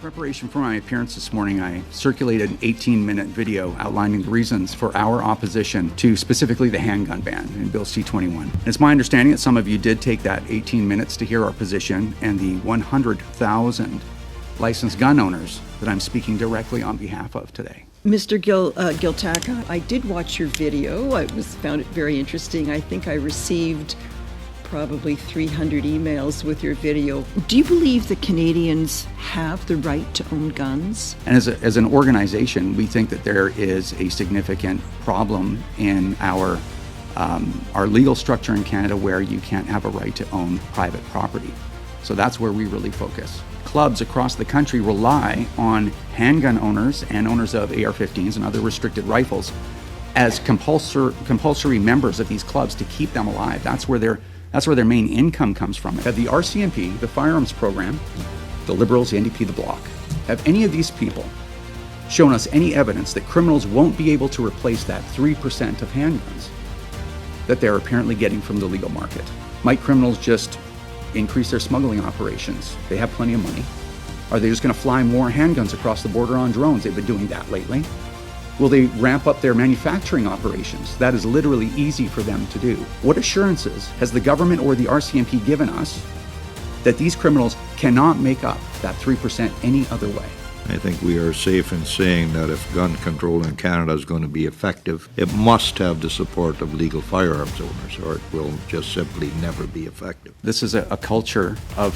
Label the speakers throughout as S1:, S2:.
S1: preparation for my appearance this morning, I circulated an 18-minute video outlining the reasons for our opposition to specifically the handgun ban in Bill C-21. It's my understanding that some of you did take that 18 minutes to hear our position and the 100,000 licensed gun owners that I'm speaking directly on behalf of today.
S2: Mr. Giltaca, I did watch your video. I found it very interesting. I think I received probably 300 emails with your video. Do you believe that Canadians have the right to own guns?
S1: And as an organization, we think that there is a significant problem in our legal structure in Canada where you can't have a right to own private property. So that's where we really focus. Clubs across the country rely on handgun owners and owners of AR-15s and other restricted rifles as compulsory members of these clubs to keep them alive. That's where their main income comes from. Have the RCMP, the Firearms program, the Liberals, the NDP, the Bloc, have any of these people shown us any evidence that criminals won't be able to replace that 3% of handguns that they're apparently getting from the legal market? Might criminals just increase their smuggling operations? They have plenty of money. Are they just going to fly more handguns across the border on drones? They've been doing that lately. Will they ramp up their manufacturing operations? That is literally easy for them to do. What assurances has the government or the RCMP given us that these criminals cannot make up that 3% any other way?
S3: I think we are safe in saying that if gun control in Canada is going to be effective, it must have the support of legal firearms owners, or it will just simply never be effective.
S1: This is a culture of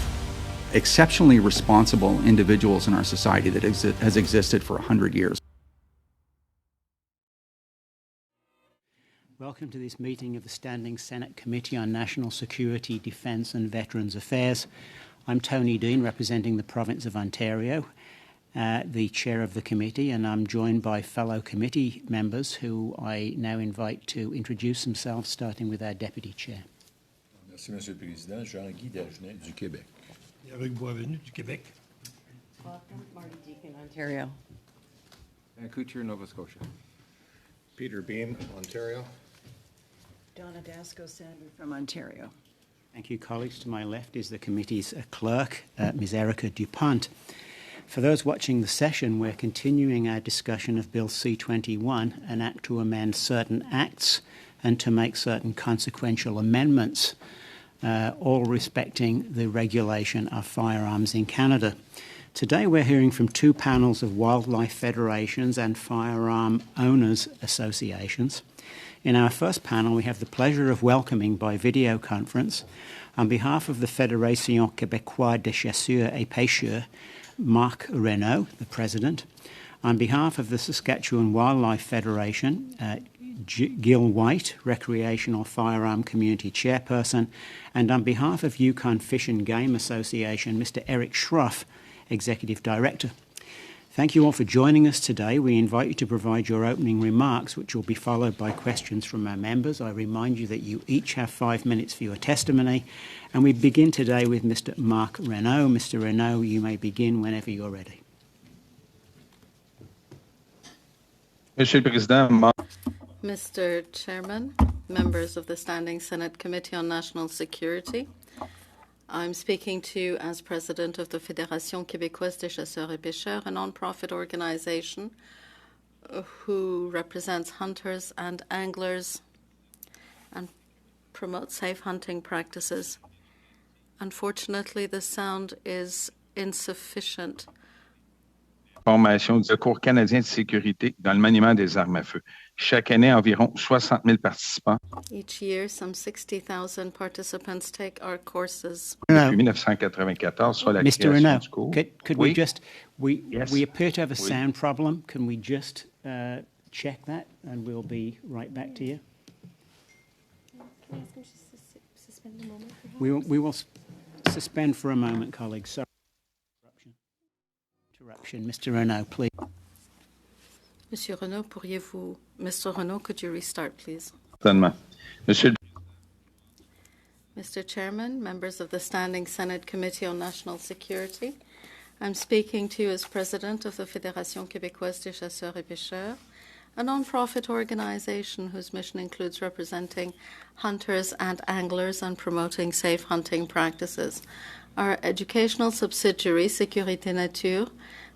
S1: exceptionally responsible individuals in our society that has existed for 100 years.
S4: Welcome to this meeting of the Standing Senate Committee on National Security, Defence and Veterans Affairs. I'm Tony Dean, representing the province of Ontario, the chair of the committee, and I'm joined by fellow committee members who I now invite to introduce themselves, starting with our deputy chair.
S5: Merci, Monsieur le Président. Jean-Guy Dagenais du Québec.
S6: Avec Boisvenu du Québec.
S7: Marty Deacon, Ontario.
S8: And Kutcher, Nova Scotia.
S9: Peter Boehm, Ontario.
S2: Donna Dasko, Senator from Ontario.
S4: Thank you, colleagues. To my left is the committee's clerk, Ms. Erica Dupont. For those watching the session, we're continuing our discussion of Bill C-21, an act to amend certain acts and to make certain consequential amendments, all respecting the regulation of firearms in Canada. Today we're hearing from two panels of wildlife federations and firearm owners associations. In our first panel, we have the pleasure of welcoming by video conference, on behalf of the Fédération québécoise des chasseurs et pêcheurs, Marc Renaud, the president. On behalf of the Saskatchewan Wildlife Federation, Gil White, Recreational Firearm Community Chairperson, and on behalf of Yukon Fish and Game Association, Mr. Eric Schroff, Executive Director. Thank you all for joining us today. We invite you to provide your opening remarks, which will be followed by questions from our members. I remind you that you each have 5 minutes for your testimony, and we begin today with Mr. Marc Renaud. Mr. Renaud, you may begin whenever you're ready.
S8: Monsieur le Président,
S7: Mr. Chairman, members of the Standing Senate Committee on National Security, I'm speaking to you as president of the Fédération québécoise des chasseurs et pêcheurs, a non-profit organization who represents hunters and anglers and promotes safe hunting practices. Unfortunately, the sound is insufficient.
S8: Formation du Cours canadien de sécurité dans le maniement des armes à feu. Chaque année, environ 60 000 participants.
S7: Each year, some 60,000 participants take our courses.
S8: Depuis 1994, soit la
S4: Mr.
S8: création
S4: Renaud,
S8: du cours.
S4: could we just, we appear to have a sound problem. Can we just check that, and we'll be right back to you?
S10: Can I ask him to suspend a moment?
S4: We will suspend for a moment, colleagues. Sorry. Interruption. Mr. Renaud, please.
S7: Monsieur Renaud, Mr. Renaud, could you restart, please?
S8: Certainement. Monsieur
S7: Mr. Chairman, members of the Standing Senate Committee on National Security, I'm speaking to you as president of the Fédération québécoise des chasseurs et pêcheurs, a non-profit organization whose mission includes representing hunters and anglers and promoting safe hunting practices. Our educational subsidiary, Sécurité Nature,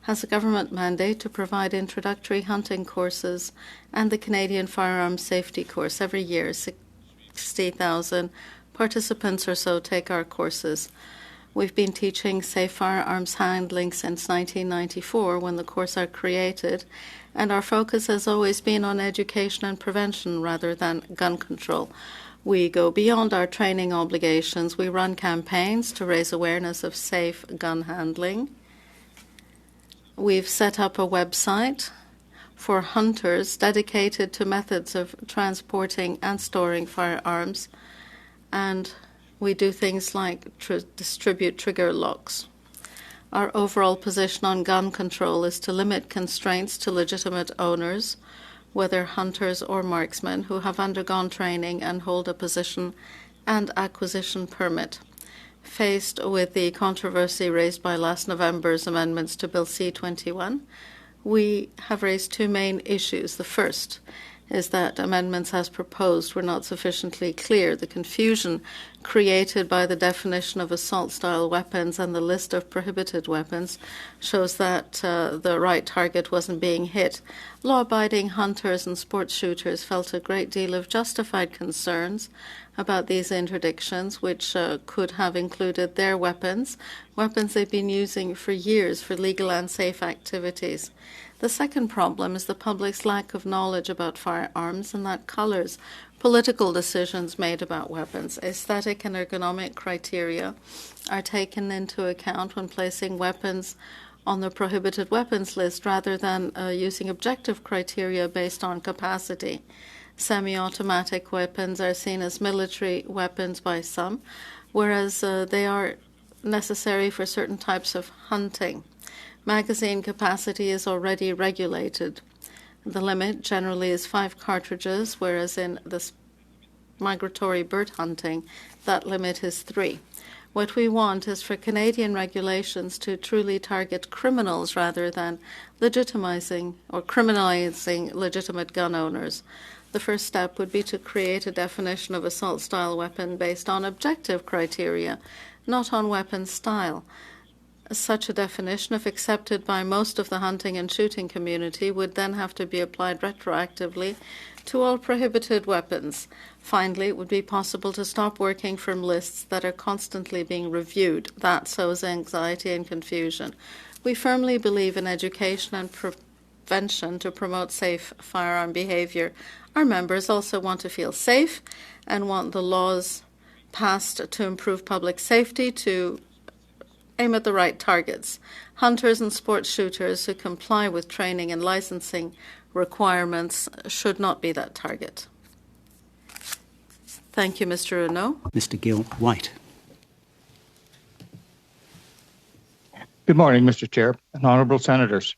S7: has a government mandate to provide introductory hunting courses and the Canadian Firearms Safety Course. Every year, 60,000 participants or so take our courses. We've been teaching safe firearms handling since 1994 when the courses are created, and our focus has always been on education and prevention rather than gun control. We go beyond our training obligations. We run campaigns to raise awareness of safe gun handling. We've set up a website for hunters dedicated to methods of transporting and storing firearms, and we do things like distribute trigger locks. Our overall position on gun control is to limit constraints to legitimate owners, whether hunters or marksmen, who have undergone training and hold a position and acquisition permit. Faced with the controversy raised by last November's amendments to Bill C-21, we have raised two main issues. The first is that amendments as proposed were not sufficiently clear. The confusion created by the definition of assault-style weapons and the list of prohibited weapons shows that the right target wasn't being hit. Law-abiding hunters and sports shooters felt a great deal of justified concerns about these interdictions, which could have included their weapons they've been using for years for legal and safe activities. The second problem is the public's lack of knowledge about firearms, and that colors political decisions made about weapons. Aesthetic and ergonomic criteria are taken into account when placing weapons on the prohibited weapons list rather than using objective criteria based on capacity. Semi-automatic weapons are seen as military weapons by some, whereas they are necessary for certain types of hunting. Magazine capacity is already regulated. The limit generally is 5 cartridges, whereas in the migratory bird hunting, that limit is 3. What we want is for Canadian regulations to truly target criminals rather than legitimizing or criminalizing legitimate gun owners. The first step would be to create a definition of assault-style weapon based on objective criteria, not on weapon style. Such a definition, if accepted by most of the hunting and shooting community, would then have to be applied retroactively to all prohibited weapons. Finally, it would be possible to stop working from lists that are constantly being reviewed. That sows anxiety and confusion. We firmly believe in education and prevention to promote safe firearm behavior. Our members also want to feel safe and want the laws passed to improve public safety, to aim at the right targets. Hunters and sports shooters who comply with training and licensing requirements should not be that target. Thank you, Mr. Renaud.
S4: Mr. Gilbert White.
S11: Good morning, Mr. Chair and honorable senators.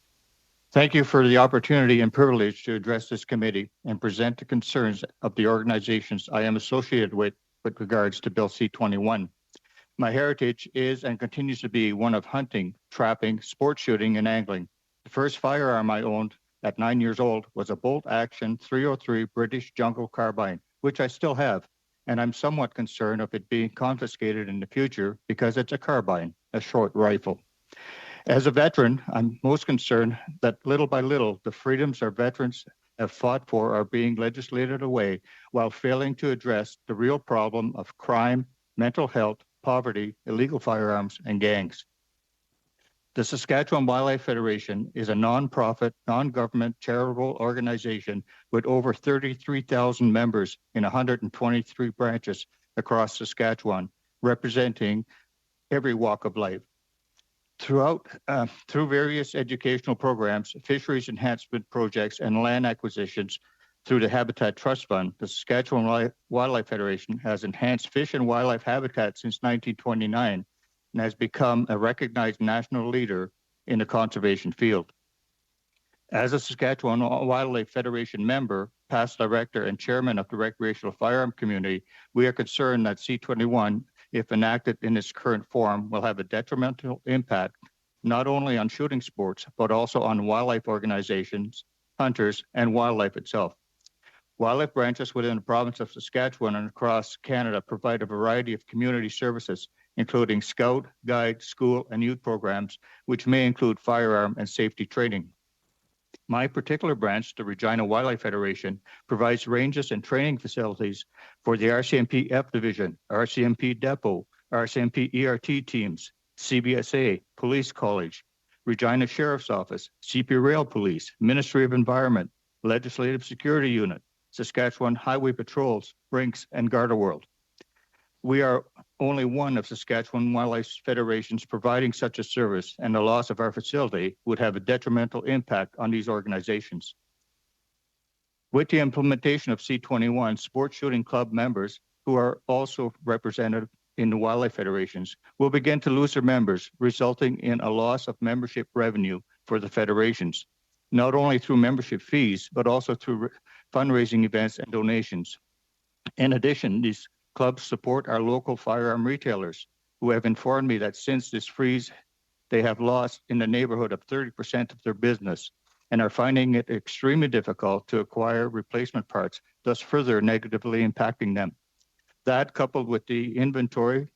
S11: Thank you for the opportunity and privilege to address this committee and present the concerns of the organizations I am associated with regards to Bill C-21. My heritage is and continues to be one of hunting, trapping, sport shooting, and angling. The first firearm I owned at 9 years old was a bolt-action .303 British jungle carbine, which I still have, and I'm somewhat concerned of it being confiscated in the future because it's a carbine, a short rifle. As a veteran, I'm most concerned that little by little, the freedoms our veterans have fought for are being legislated away while failing to address the real problem of crime, mental health, poverty, illegal firearms, and gangs. The Saskatchewan Wildlife Federation is a non-profit, non-government charitable organization with over 33,000 members in 123 branches across Saskatchewan, representing every walk of life. Through various educational programs, fisheries enhancement projects, and land acquisitions through the Habitat Trust Fund, the Saskatchewan Wildlife Federation has enhanced fish and wildlife habitat since 1929 and has become a recognized national leader in the conservation field. As a Saskatchewan Wildlife Federation member, past director, and chairman of the recreational firearm community, we are concerned that C-21, if enacted in its current form, will have a detrimental impact not only on shooting sports, but also on wildlife organizations, hunters, and wildlife itself. Wildlife branches within the province of Saskatchewan and across Canada provide a variety of community services, including scout, guide, school, and youth programs, which may include firearm and safety training. My particular branch, the Regina Wildlife Federation, provides ranges and training facilities for the RCMP F Division, RCMP Depot, RCMP ERT teams, CBSA, Police College, Regina Sheriff's Office, CP Rail Police, Ministry of Environment, Legislative Security Unit, Saskatchewan Highway Patrols, Brinks, and Garda World. We are only one of Saskatchewan Wildlife Federations providing such a service, and the loss of our facility would have a detrimental impact on these organizations. With the implementation of C21, sports shooting club members, who are also represented in the Wildlife Federations, will begin to lose their members, resulting in a loss of membership revenue for the federations, not only through membership fees, but also through fundraising events and donations. In addition, these clubs support our local firearm retailers, who have informed me that since this freeze, they have lost in the neighborhood of 30% of their business and are finding it extremely difficult to acquire replacement parts, thus further negatively impacting them. That, coupled with the inventory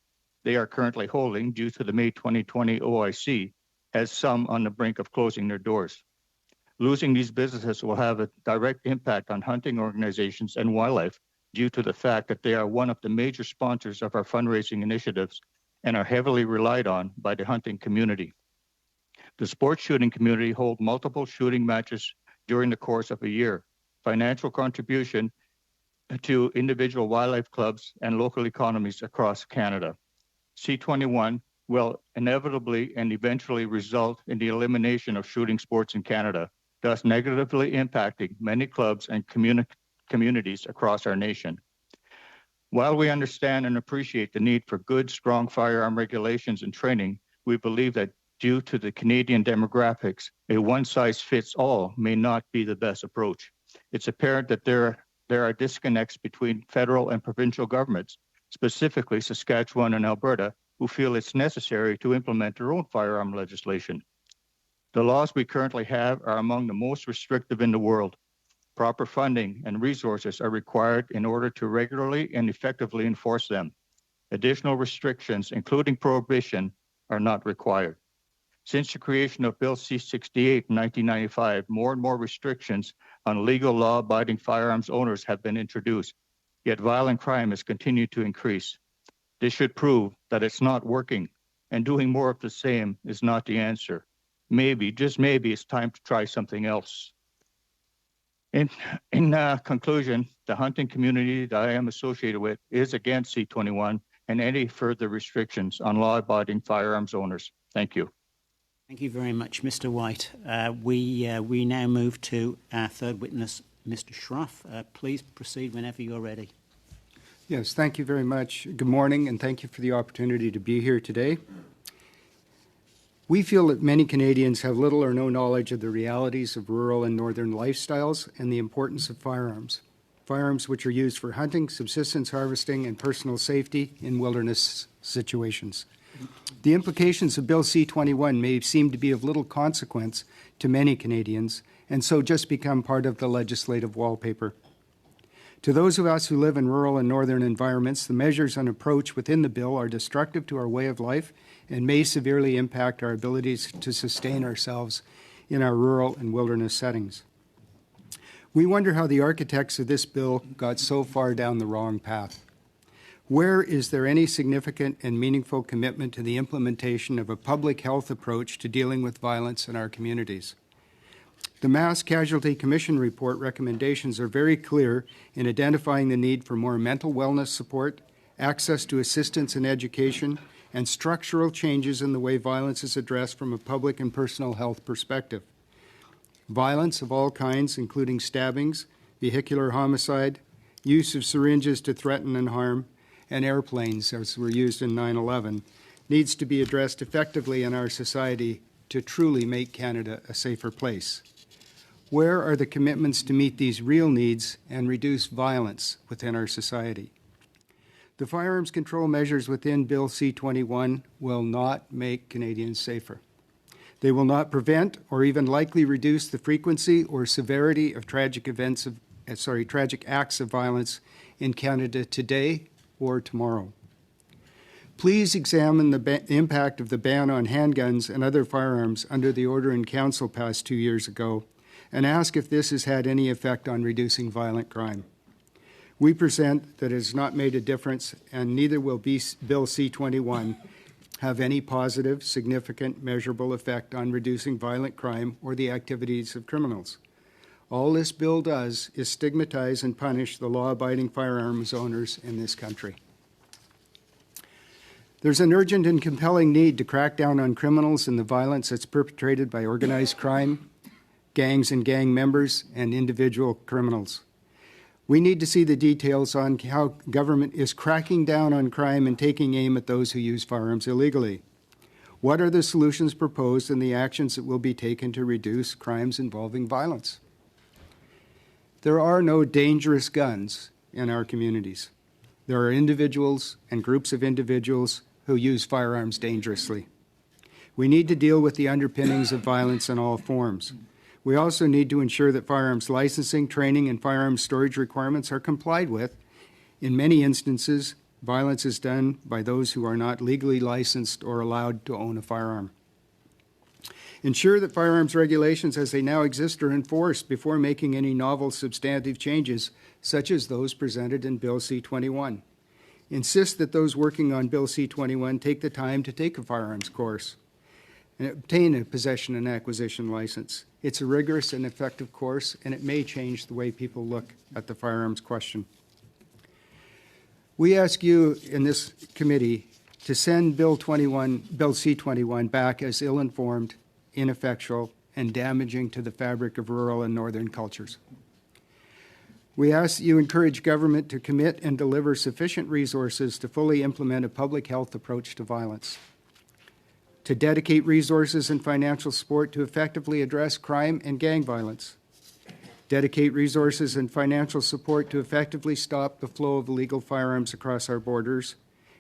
S11: they are currently holding due to the May 2020 OIC, has some on the brink of closing their doors. Losing these businesses will have a direct impact on hunting organizations and wildlife due to the fact that they are one of the major sponsors of our fundraising initiatives and are heavily relied on by the hunting community. The sports shooting community hold multiple shooting matches during the course of a year. Financial contribution to individual wildlife clubs and local economies across Canada. C21 will inevitably and eventually result in the elimination of shooting sports in Canada, thus negatively impacting many clubs and communities across our nation. While we understand and appreciate the need for good, strong firearm regulations and training, we believe that due to the Canadian demographics, a one-size-fits-all may not be the best approach. It's apparent that there are disconnects between federal and provincial governments, specifically Saskatchewan and Alberta, who feel it's necessary to implement their own firearm legislation. The laws we currently have are among the most restrictive in the world. Proper funding and resources are required in order to regularly and effectively enforce them. Additional restrictions, including prohibition, are not required. Since the creation of Bill C-68 in 1995, more and more restrictions on legal law-abiding firearms owners have been introduced, yet violent crime has continued to increase. This should prove that it's not working, and doing more of the same is not the answer. Maybe, just maybe, it's time to try something else. In conclusion, the hunting community that I am associated with is against C21 and any further restrictions on law-abiding firearms owners. Thank you.
S4: Thank you very much, Mr. White. We now move to our third witness, Mr. Schroff. Please proceed whenever you're ready.
S12: Yes, thank you very much. Good morning, and thank you for the opportunity to be here today. We feel that many Canadians have little or no knowledge of the realities of rural and northern lifestyles and the importance of firearms. Firearms which are used for hunting, subsistence harvesting, and personal safety in wilderness situations. The implications of Bill C-21 may seem to be of little consequence to many Canadians, and so just become part of the legislative wallpaper. To those of us who live in rural and northern environments, the measures and approach within the bill are destructive to our way of life and may severely impact our abilities to sustain ourselves in our rural and wilderness settings. We wonder how the architects of this bill got so far down the wrong path. Where is there any significant and meaningful commitment to the implementation of a public health approach to dealing with violence in our communities? The Mass Casualty Commission report recommendations are very clear in identifying the need for more mental wellness support, access to assistance and education, and structural changes in the way violence is addressed from a public and personal health perspective. Violence of all kinds, including stabbings, vehicular homicide, use of syringes to threaten and harm, and airplanes, as were used in 9/11, needs to be addressed effectively in our society to truly make Canada a safer place. Where are the commitments to meet these real needs and reduce violence within our society? The firearms control measures within Bill C-21 will not make Canadians safer. They will not prevent or even likely reduce the frequency or severity of tragic acts of violence in Canada today or tomorrow. Please examine the impact of the ban on handguns and other firearms under the order in council passed 2 years ago, and ask if this has had any effect on reducing violent crime. We present that it has not made a difference, and neither will Bill C-21 have any positive, significant, measurable effect on reducing violent crime or the activities of criminals. All this bill does is stigmatize and punish the law-abiding firearms owners in this country. There's an urgent and compelling need to crack down on criminals and the violence that's perpetrated by organized crime, gangs and gang members, and individual criminals. We need to see the details on how government is cracking down on crime and taking aim at those who use firearms illegally. What are the solutions proposed and the actions that will be taken to reduce crimes involving violence? There are no dangerous guns in our communities. There are individuals and groups of individuals who use firearms dangerously. We need to deal with the underpinnings of violence in all forms. We also need to ensure that firearms licensing, training, and firearms storage requirements are complied with. In many instances, violence is done by those who are not legally licensed or allowed to own a firearm. Ensure that firearms regulations as they now exist are enforced before making any novel substantive changes, such as those presented in Bill C-21. Insist that those working on Bill C-21 take the time to take a firearms course and obtain a possession and acquisition license. It's a rigorous and effective course, and it may change the way people look at the firearms question. We ask you in this committee to send Bill C-21 back as ill-informed, ineffectual, and damaging to the fabric of rural and northern cultures. We ask that you encourage government to commit and deliver sufficient resources to fully implement a public health approach to violence, to dedicate resources and financial support to effectively address crime and gang violence, dedicate resources and financial support to effectively stop the flow of illegal firearms across our borders,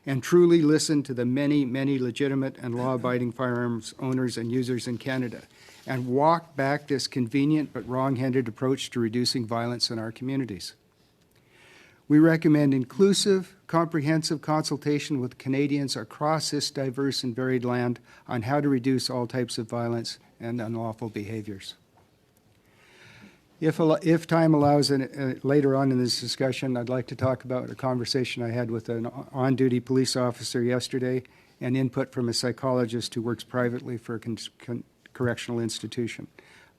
S12: and truly listen to the many, many legitimate and law-abiding firearms owners and users in Canada, and walk back this convenient but wrong-headed approach to reducing violence in our communities. We recommend inclusive, comprehensive consultation with Canadians across this diverse and varied land on how to reduce all types of violence and unlawful behaviors. If time allows, later on in this discussion, I'd like to talk about a conversation I had with an on-duty police officer yesterday and input from a psychologist who works privately for a correctional institution.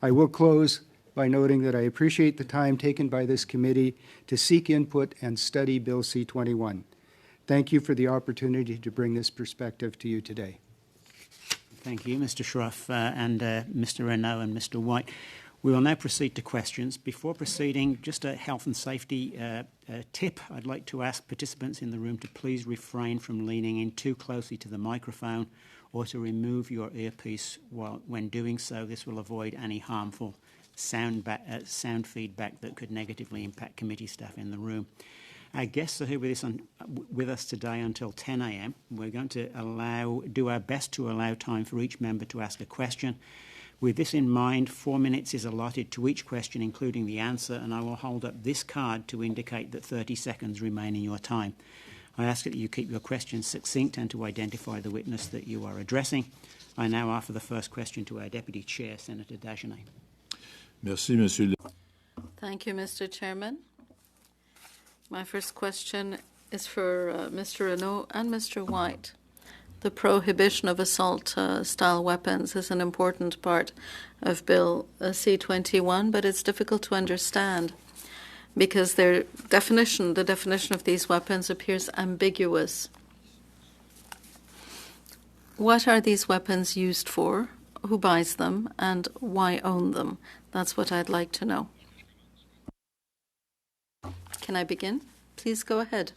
S12: I will close by noting that I appreciate the time taken by this committee to seek input and study Bill C-21. Thank you for the opportunity to bring this perspective to you today.
S4: Thank you, Mr. Schroff and Mr. Renaud and Mr. White. We will now proceed to questions. Before proceeding, just a health and safety tip. I'd like to ask participants in the room to please refrain from leaning in too closely to the microphone or to remove your earpiece when doing so. This will avoid any harmful sound feedback that could negatively impact committee staff in the room. Our guests are here with us today until 10 a.m. We're going to do our best to allow time for each member to ask a question. With this in mind, 4 minutes is allotted to each question, including the answer, and I will hold up this card to indicate that 30 seconds remain in your time. I ask that you keep your questions succinct and to identify the witness that you are addressing. I now offer the first question to our Deputy Chair, Senator Dagenais.
S5: Merci, Monsieur.
S7: Thank you, Mr. Chairman. My first question is for Mr. Renaud and Mr. White. The prohibition of assault-style weapons is an important part of Bill C-21, but it's difficult to understand because the definition of these weapons appears ambiguous. What are these weapons used for? Who buys them? And why own them? That's what I'd like to know. Can I begin? Please go ahead.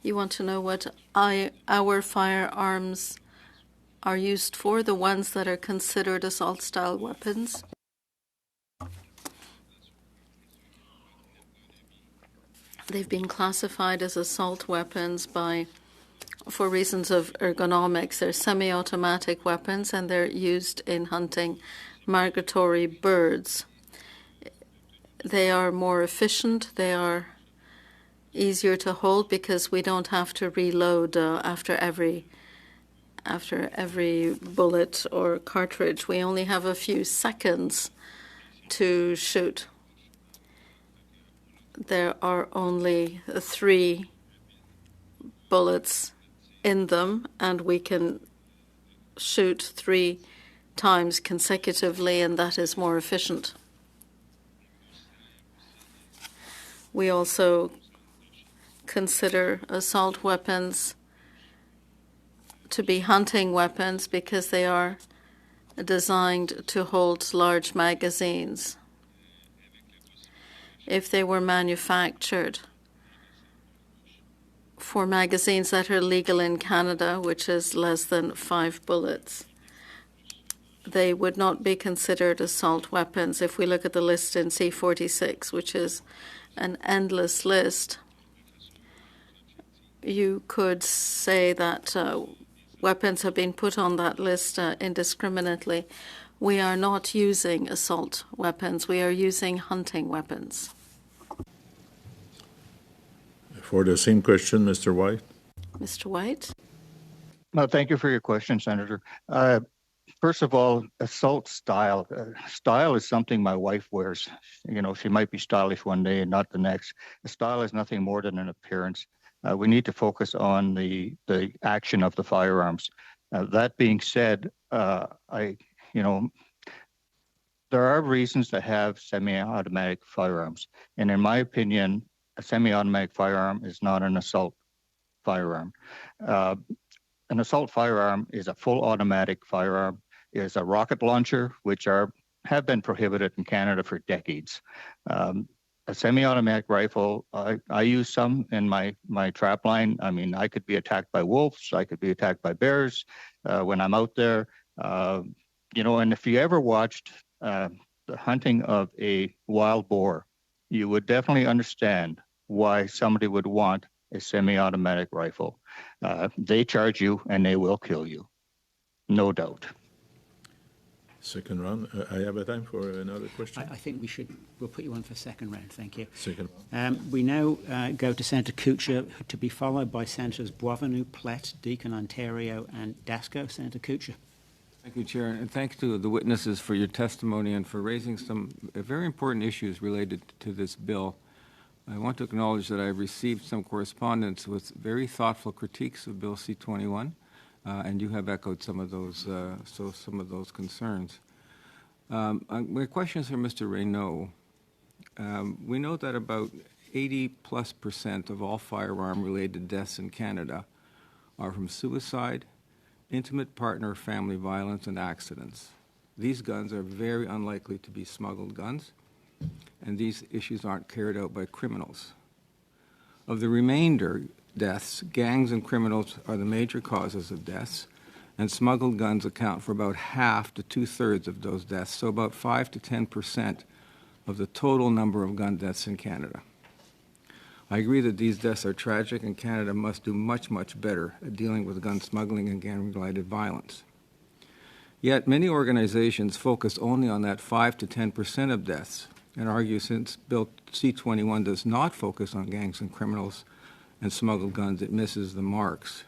S7: You want to know what our firearms are used for, the ones that are considered assault-style weapons? They've been classified as assault weapons for reasons of ergonomics. They're semi-automatic weapons, and they're used in hunting migratory birds. They are more efficient. They are easier to hold because we don't have to reload after every bullet or cartridge. We only have a few seconds to shoot. There are only 3 bullets in them, and we can shoot 3 times consecutively, and that is more efficient. We also consider assault weapons to be hunting weapons because they are designed to hold large magazines. If they were manufactured for magazines that are legal in Canada, which is less than 5 bullets, they would not be considered assault weapons. If we look at the list in C46, which is an endless list, you could say that weapons have been put on that list indiscriminately. We are not using assault weapons. We are using hunting weapons.
S5: For the same question, Mr. White.
S7: Mr. White?
S11: No, thank you for your question, Senator. First of all, assault style. Style is something my wife wears. You know, she might be stylish one day and not the next. Style is nothing more than an appearance. We need to focus on the action of the firearms. That being said, there are reasons to have semi-automatic firearms. And in my opinion, a semi-automatic firearm is not an assault firearm. An assault firearm is a full automatic firearm, is a rocket launcher, which have been prohibited in Canada for decades. A semi-automatic rifle, I use some in my trap line. I mean, I could be attacked by wolves, I could be attacked by bears when I'm out there. And if you ever watched the hunting of a wild boar, you would definitely understand why somebody would want a semi-automatic rifle. They charge you and they will kill you, no doubt.
S5: Second round. I have a time for another question.
S4: I think we'll put you on for second round. Thank you.
S5: Second.
S4: We now go to Senator Kutcher, to be followed by Senators Boisvenu, Plett, Deacon, Ontario, and Dasko. Senator Kutcher.
S13: Thank you, Chair, and thanks to the witnesses for your testimony and for raising some very important issues related to this bill. I want to acknowledge that I've received some correspondence with very thoughtful critiques of Bill C-21, and you have echoed some of those concerns. My question is for Mr. Renaud. We know that about 80+% of all firearm-related deaths in Canada are from suicide, intimate partner family violence, and accidents. These guns are very unlikely to be smuggled guns, and these issues aren't carried out by criminals. Of the remainder deaths, gangs and criminals are the major causes of deaths, and smuggled guns account for about half to 2/3 of those deaths, so about 5 to 10% of the total number of gun deaths in Canada. I agree that these deaths are tragic, and Canada must do much, much better at dealing with gun smuggling and gang-related violence. Yet many organizations focus only on that 5 to 10% of deaths and argue since Bill C-21 does not focus on gangs and criminals and smuggled guns, it misses the marks.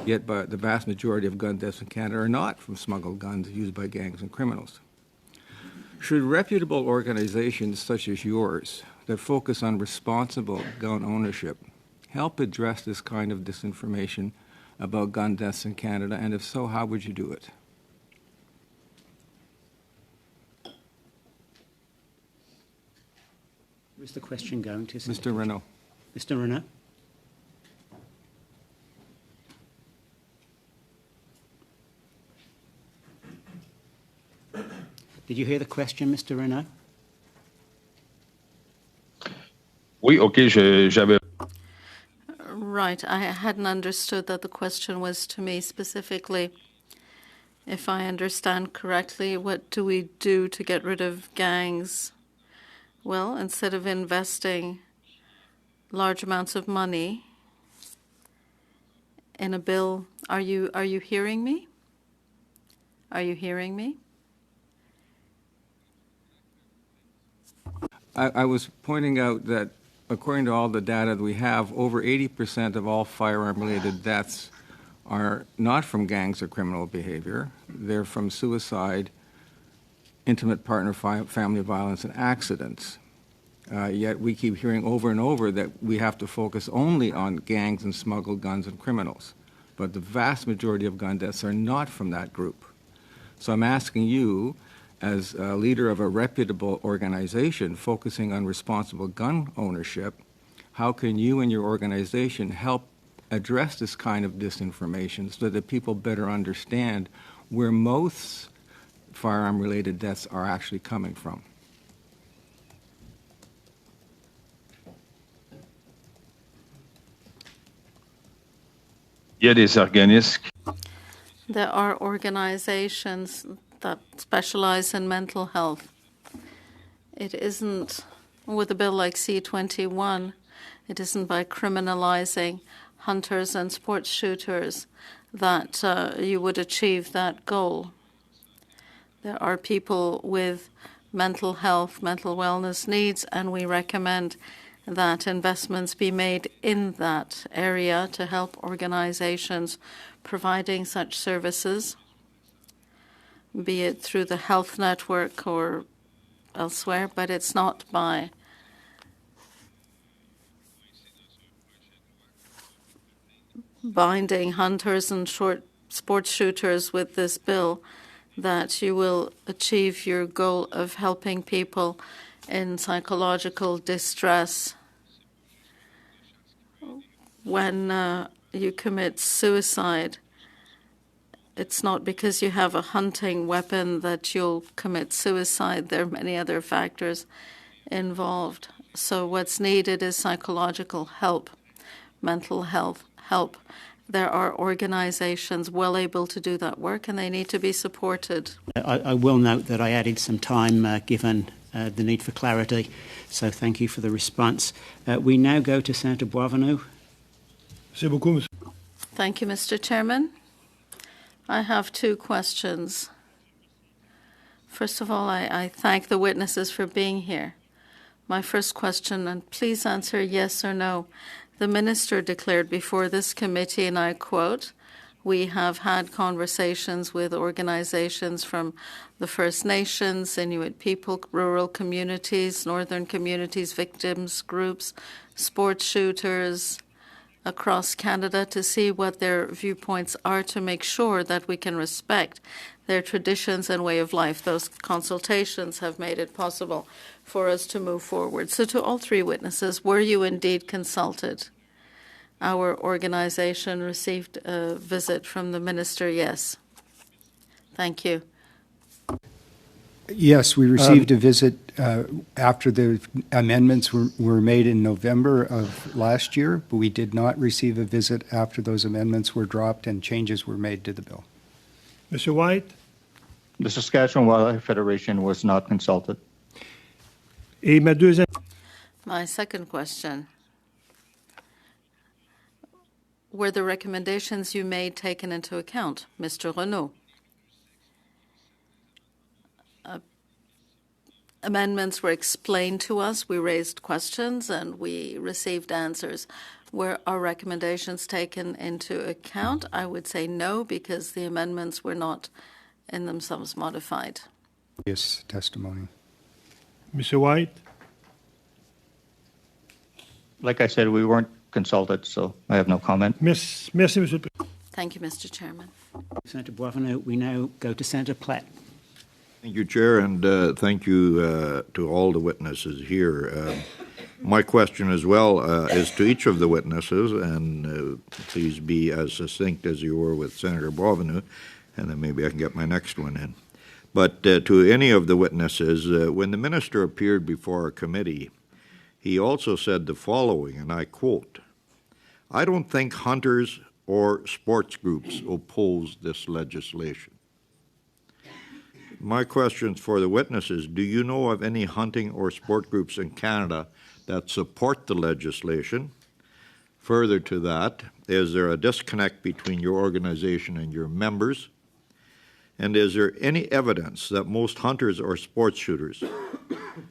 S13: Yet the vast majority of gun deaths in Canada are not from smuggled guns used by gangs and criminals. Should reputable organizations such as yours that focus on responsible gun ownership help address this kind of disinformation about gun deaths in Canada, and if so, how would you do it?
S4: Where's the question going to?
S13: Mr. Renaud.
S4: Mr. Renaud. Did you hear the question, Mr. Renaud?
S8: Oui, okay, j'avais...
S7: Right, I hadn't understood that the question was to me specifically. If I understand correctly, what do we do to get rid of gangs? Well, instead of investing large amounts of money in a bill, are you hearing me? Are you hearing me?
S13: I was pointing out that according to all the data that we have, over 80% of all firearm-related deaths are not from gangs or criminal behavior. They're from suicide, intimate partner family violence, and accidents. Yet we keep hearing over and over that we have to focus only on gangs and smuggled guns and criminals. But the vast majority of gun deaths are not from that group. So I'm asking you, as a leader of a reputable organization focusing on responsible gun ownership, how can you and your organization help address this kind of disinformation so that people better understand where most firearm-related deaths are actually coming from?
S8: Il y a des organismes.
S7: There are organizations that specialize in mental health. It isn't with a bill like C-21, it isn't by criminalizing hunters and sports shooters that you would achieve that goal. There are people with mental health, mental wellness needs, and we recommend that investments be made in that area to help organizations providing such services, be it through the health network or elsewhere, but it's not by binding hunters and sports shooters with this bill that you will achieve your goal of helping people in psychological distress. When you commit suicide, it's not because you have a hunting weapon that you'll commit suicide. There are many other factors involved. So what's needed is psychological help, mental health help. There are organizations well able to do that work, and they need to be supported.
S4: I will note that I added some time given the need for clarity, so thank you for the response. We now go to Senator Boisvenu.
S7: Thank you, Mr. Chairman. I have two questions. First of all, I thank the witnesses for being here. My first question, and please answer yes or no. The minister declared before this committee, and I quote, "We have had conversations with organizations from the First Nations, Inuit people, rural communities, northern communities, victims groups, sports shooters across Canada to see what their viewpoints are to make sure that we can respect their traditions and way of life." Those consultations have made it possible for us to move forward. So to all three witnesses, were you indeed consulted? Our organization received a visit from the minister, yes. Thank you.
S12: Yes, we received a visit after the amendments were made in November of last year, but we did not receive a visit after those amendments were dropped and changes were made to the bill.
S6: Mr. White?
S11: The Saskatchewan Wildlife Federation was not consulted.
S7: My second question. Were the recommendations you made taken into account, Mr. Renaud? Amendments were explained to us, we raised questions, and we received answers. Were our recommendations taken into account? I would say no, because the amendments were not in themselves modified.
S12: Yes, testimony.
S6: Mr. White?
S11: Like I said, we weren't consulted, so I have no comment.
S6: Merci, Mr.
S7: Thank you, Mr. Chairman.
S4: Senator Boisvenu, we now go to Senator Plett.
S3: Thank you, Chair, and thank you to all the witnesses here. My question as well is to each of the witnesses, and please be as succinct as you were with Senator Boisvenu, and then maybe I can get my next one in. But to any of the witnesses, when the minister appeared before our committee, he also said the following, and I quote, "I don't think hunters or sports groups oppose this legislation." My questions for the witnesses, do you know of any hunting or sport groups in Canada that support the legislation? Further to that, is there a disconnect between your organization and your members? And is there any evidence that most hunters or sports shooters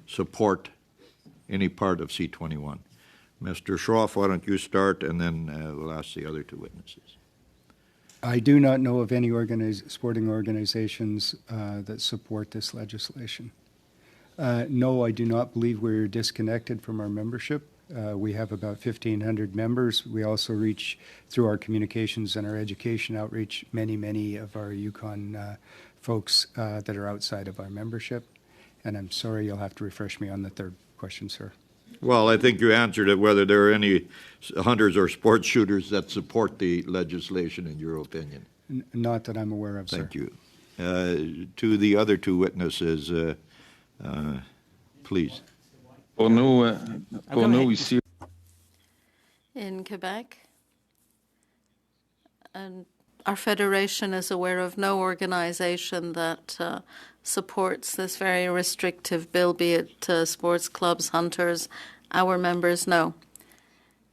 S3: support any part of C-21? Mr. Schroff, why don't you start, and then we'll ask the other two witnesses.
S12: I do not know of any sporting organizations that support this legislation. No, I do not believe we're disconnected from our membership. We have about 1,500 members. We also reach, through our communications and our education outreach, many of our Yukon folks that are outside of our membership. And I'm sorry, you'll have to refresh me on the third question, sir.
S3: Well, I think you answered it, whether there are any hunters or sports shooters that support the legislation, in your opinion.
S12: Not that I'm aware of, sir.
S3: Thank you. To the other two witnesses, please.
S8: Pour nous ici.
S7: In Quebec, and our federation is aware of no organization that supports this very restrictive bill, be it sports clubs, hunters. Our members, no.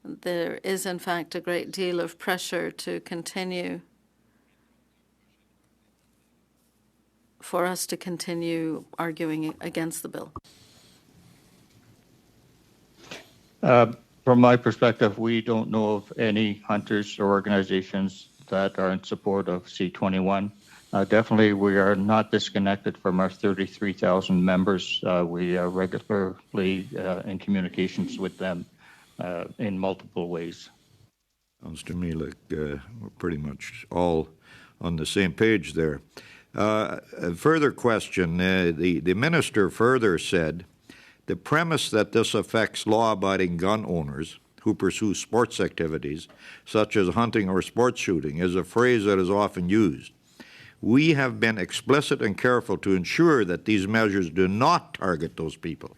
S7: There is, in fact, a great deal of pressure to continue, for us to continue arguing against the bill.
S11: From my perspective, we don't know of any hunters or organizations that are in support of C-21. Definitely, we are not disconnected from our 33,000 members. We are regularly in communications with them in multiple ways.
S3: Sounds to me like we're pretty much all on the same page there. A further question. The minister further said, the premise that this affects law-abiding gun owners who pursue sports activities, such as hunting or sports shooting, is a phrase that is often used. We have been explicit and careful to ensure that these measures do not target those people.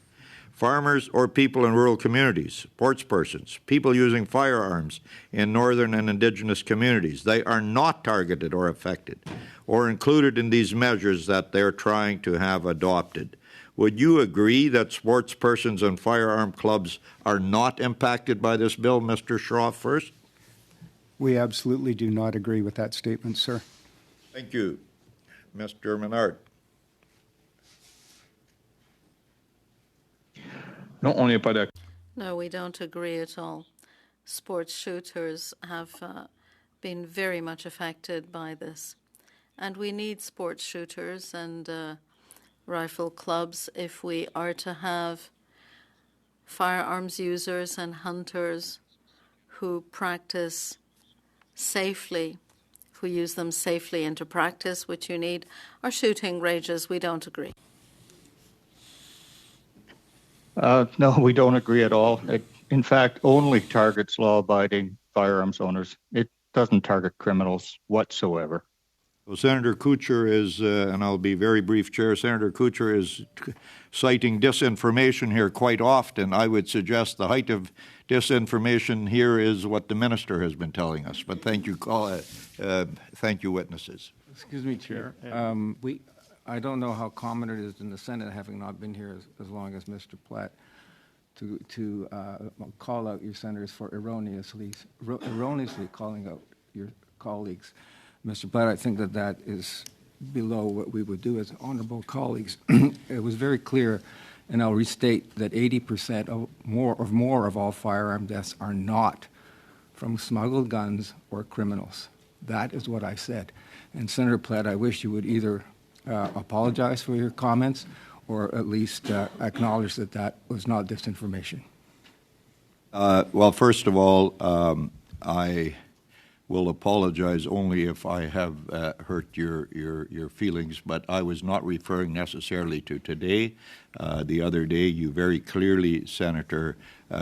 S3: Farmers or people in rural communities, sports persons, people using firearms in northern and indigenous communities, they are not targeted or affected or included in these measures that they're trying to have adopted. Would you agree that sports persons and firearm clubs are not impacted by this bill, Mr. Schroff, first?
S12: We absolutely do not agree with that statement, sir.
S3: Thank you. Mr. Menard.
S7: No, we don't agree at all. Sports shooters have been very much affected by this. And we need sports shooters and rifle clubs if we are to have firearms users and hunters who practice safely, who use them safely into practice, which you need, are shooting ranges. We don't agree.
S11: No, we don't agree at all. It, in fact, only targets law-abiding firearms owners. It doesn't target criminals whatsoever.
S3: Well, Senator Kutcher is, and I'll be very brief, Chair, Senator Kutcher is citing disinformation here quite often. I would suggest the height of disinformation here is what the minister has been telling us. But thank you, witnesses.
S13: Excuse me, Chair. I don't know how common it is in the Senate, having not been here as long as Mr. Plett, to call out your senators for erroneously calling out your colleagues. Mr. Plett, I think that is below what we would do as honorable colleagues. It was very clear, and I'll restate that 80% or more of all firearm deaths are not from smuggled guns or criminals. That is what I said. And Senator Plett, I wish you would either apologize for your comments or at least acknowledge that was not disinformation.
S3: Well, first of all, I will apologize only if I have hurt your feelings, but I was not referring necessarily to today. The other day, you very clearly, Senator,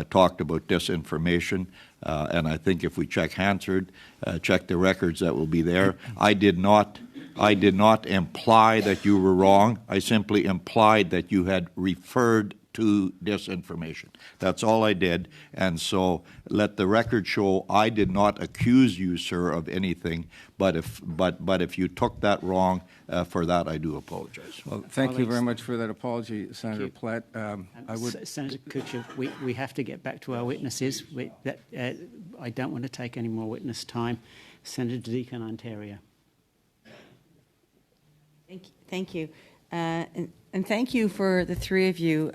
S3: talked about disinformation, and I think if we check Hansard, check the records that will be there. I did not imply that you were wrong. I simply implied that you had referred to disinformation. That's all I did. And so let the record show I did not accuse you, sir, of anything. But if you took that wrong, for that I do apologize.
S13: Well, thank you very much for that apology, Senator Plett.
S4: Senator Kutcher, we have to get back to our witnesses. I don't want to take any more witness time. Senator Deacon, Ontario.
S14: Thank you. And thank you for the three of you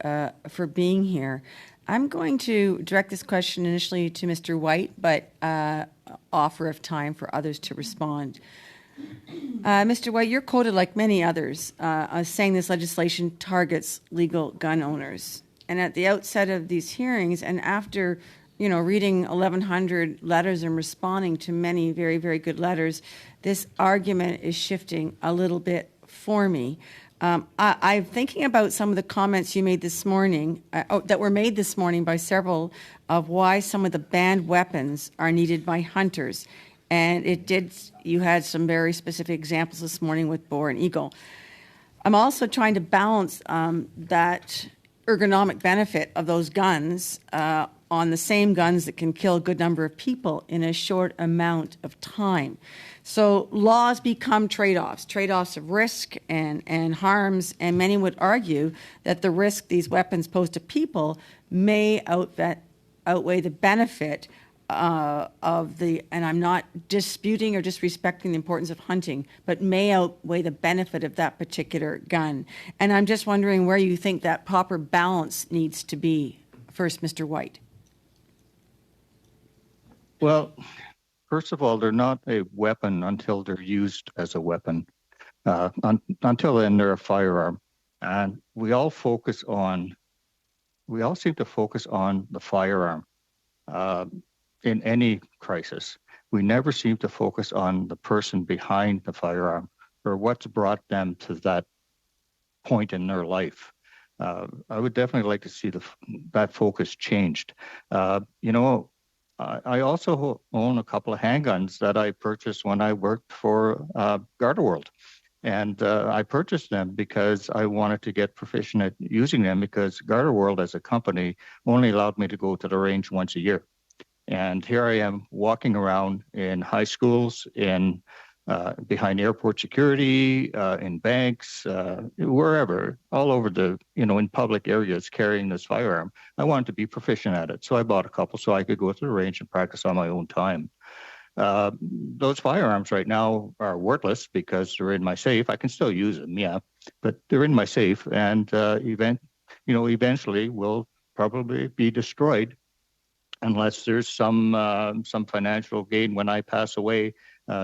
S14: for being here. I'm going to direct this question initially to Mr. White, but offer of time for others to respond. Mr. White, you're quoted like many others as saying this legislation targets legal gun owners. And at the outset of these hearings, and after reading 1,100 letters and responding to many very, very good letters, this argument is shifting a little bit for me. I'm thinking about some of the comments you made this morning, that were made this morning by several, of why some of the banned weapons are needed by hunters. And you had some very specific examples this morning with boar and eagle. I'm also trying to balance that ergonomic benefit of those guns on the same guns that can kill a good number of people in a short amount of time. So laws become trade-offs of risk and harms, and many would argue that the risk these weapons pose to people may outweigh the benefit and I'm not disputing or disrespecting the importance of hunting, but may outweigh the benefit of that particular gun. And I'm just wondering where you think that proper balance needs to be. First, Mr. White.
S11: Well, first of all, they're not a weapon until they're used as a weapon. Until then, they're a firearm. And we all seem to focus on the firearm in any crisis. We never seem to focus on the person behind the firearm or what's brought them to that point in their life. I would definitely like to see that focus changed. I also own a couple of handguns that I purchased when I worked for Garda-World. And I purchased them because I wanted to get proficient at using them, because Garda-World as a company only allowed me to go to the range once a year. And here I am walking around in high schools, behind airport security, in banks, wherever, all over in public areas carrying this firearm. I wanted to be proficient at it. So I bought a couple so I could go to the range and practice on my own time. Those firearms right now are worthless because they're in my safe. I can still use them, yeah, but they're in my safe, and eventually will probably be destroyed unless there's some financial gain when I pass away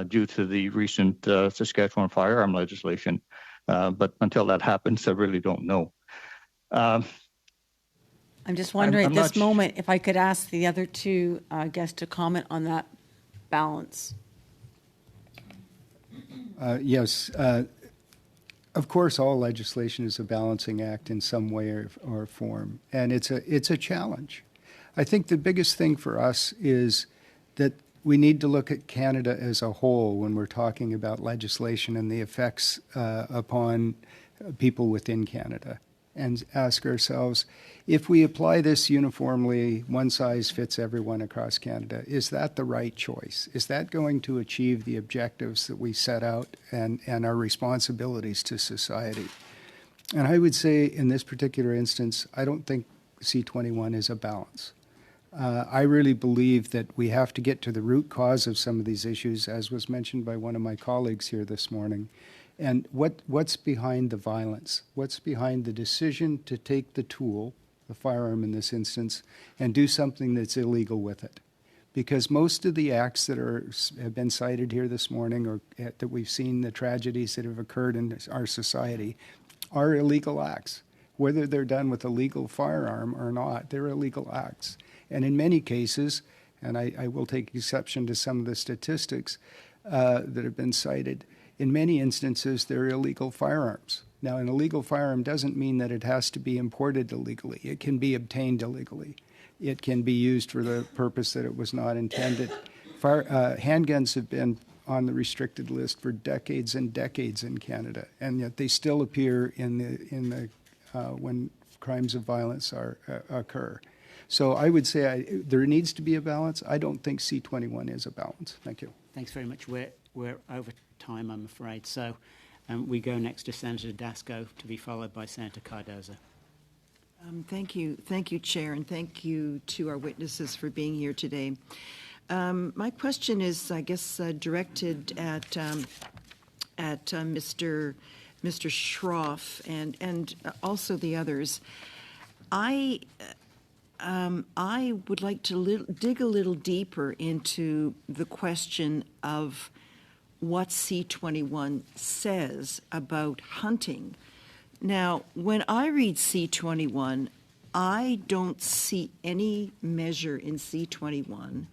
S11: due to the recent Saskatchewan firearm legislation. But until that happens, I really don't know.
S14: I'm just wondering at this moment if I could ask the other two guests to comment on that balance.
S12: Yes. Of course, all legislation is a balancing act in some way or form, and it's a challenge. I think the biggest thing for us is that we need to look at Canada as a whole when we're talking about legislation and the effects upon people within Canada, and ask ourselves, if we apply this uniformly, one size fits everyone across Canada, is that the right choice? Is that going to achieve the objectives that we set out and our responsibilities to society? And I would say in this particular instance, I don't think C-21 is a balance. I really believe that we have to get to the root cause of some of these issues, as was mentioned by one of my colleagues here this morning. And what's behind the violence? What's behind the decision to take the tool, the firearm in this instance, and do something that's illegal with it? Because most of the acts that have been cited here this morning, or that we've seen, the tragedies that have occurred in our society, are illegal acts. Whether they're done with a legal firearm or not, they're illegal acts. And in many cases, and I will take exception to some of the statistics that have been cited, in many instances, they're illegal firearms. Now, an illegal firearm doesn't mean that it has to be imported illegally. It can be obtained illegally. It can be used for the purpose that it was not intended. Handguns have been on the restricted list for decades and decades in Canada, and yet they still appear when crimes of violence occur. So I would say there needs to be a balance. I don't think C-21 is a balance. Thank you.
S4: Thanks very much. We're over time, I'm afraid. So we go next to Senator Dasko, to be followed by Senator Cardozo.
S2: Thank you, Chair, and thank you to our witnesses for being here today. My question is, I guess, directed at Mr. Schroff and also the others. I would like to dig a little deeper into the question of what C21 says about hunting. Now, when I read C21, I don't see any measure in C21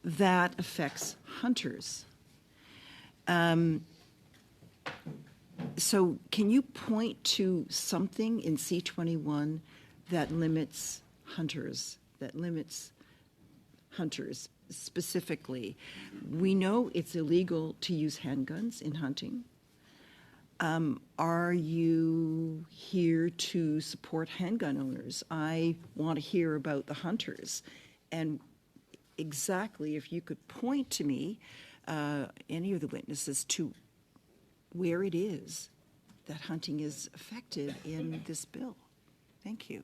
S2: that affects hunters. So can you point to something in C21 that limits hunters, specifically? We know it's illegal to use handguns in hunting. Are you here to support handgun owners? I want to hear about the hunters. And exactly, if you could point to me, any of the witnesses, to where it is that hunting is affected in this bill. Thank you.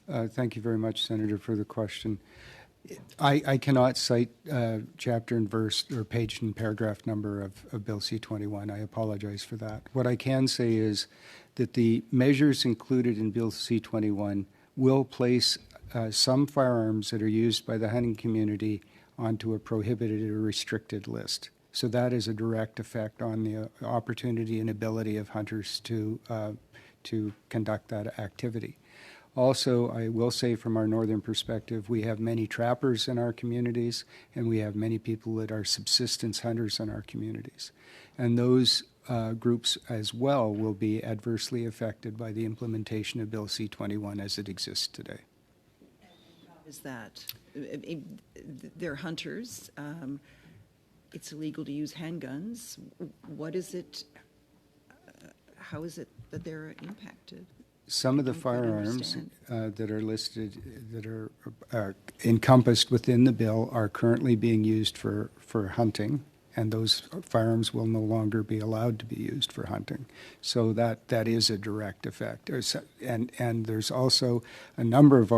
S12: Thank you very much, Senator, for the question. I cannot cite chapter and verse or page and paragraph number of Bill C-21. I apologize for that. What I can say is that the measures included in Bill C-21 will place some firearms that are used by the hunting community onto a prohibited or restricted list. So that is a direct effect on the opportunity and ability of hunters to conduct that activity. Also, I will say from our northern perspective, we have many trappers in our communities, and we have many people that are subsistence hunters in our communities. And those groups as well will be adversely affected by the implementation of Bill C-21 as it exists today.
S2: Is that they're hunters? It's illegal to use handguns. What is it? How is it that they're impacted?
S12: Some of the firearms that are listed, that are encompassed within the bill, are currently being used for hunting, and those firearms will no longer be allowed to be used for hunting. So that is a direct effect. And there's also a number of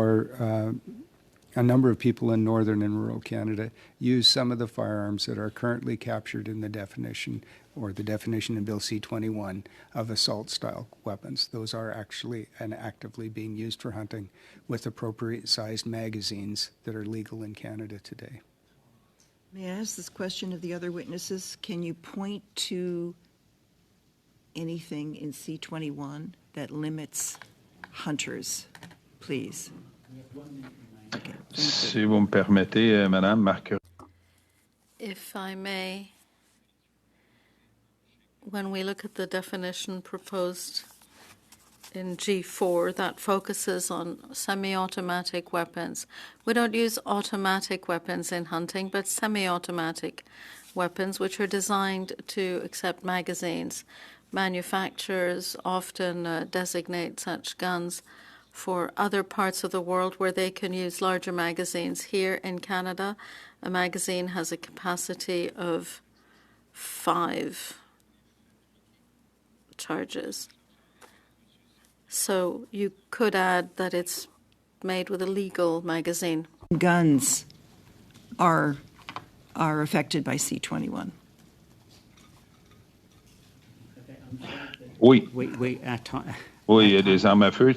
S12: people in northern and rural Canada use some of the firearms that are currently captured in the definition, or the definition in Bill C-21 of assault-style weapons. Those are actually and actively being used for hunting with appropriate-sized magazines that are legal in Canada today.
S2: May I ask this question of the other witnesses? Can you point to anything in C-21 that limits hunters, please? Okay,
S8: si vous me permettez, Madame Marc.
S7: If I may, when we look at the definition proposed in G4 that focuses on semi-automatic weapons, we don't use automatic weapons in hunting, but semi-automatic weapons, which are designed to accept magazines. Manufacturers often designate such guns for other parts of the world where they can use larger magazines. Here in Canada, a magazine has a capacity of 5 charges. So you could add that it's made with a legal magazine.
S2: Guns are affected by C-21.
S8: Oui.
S4: Oui,
S8: il y a des armes à feu.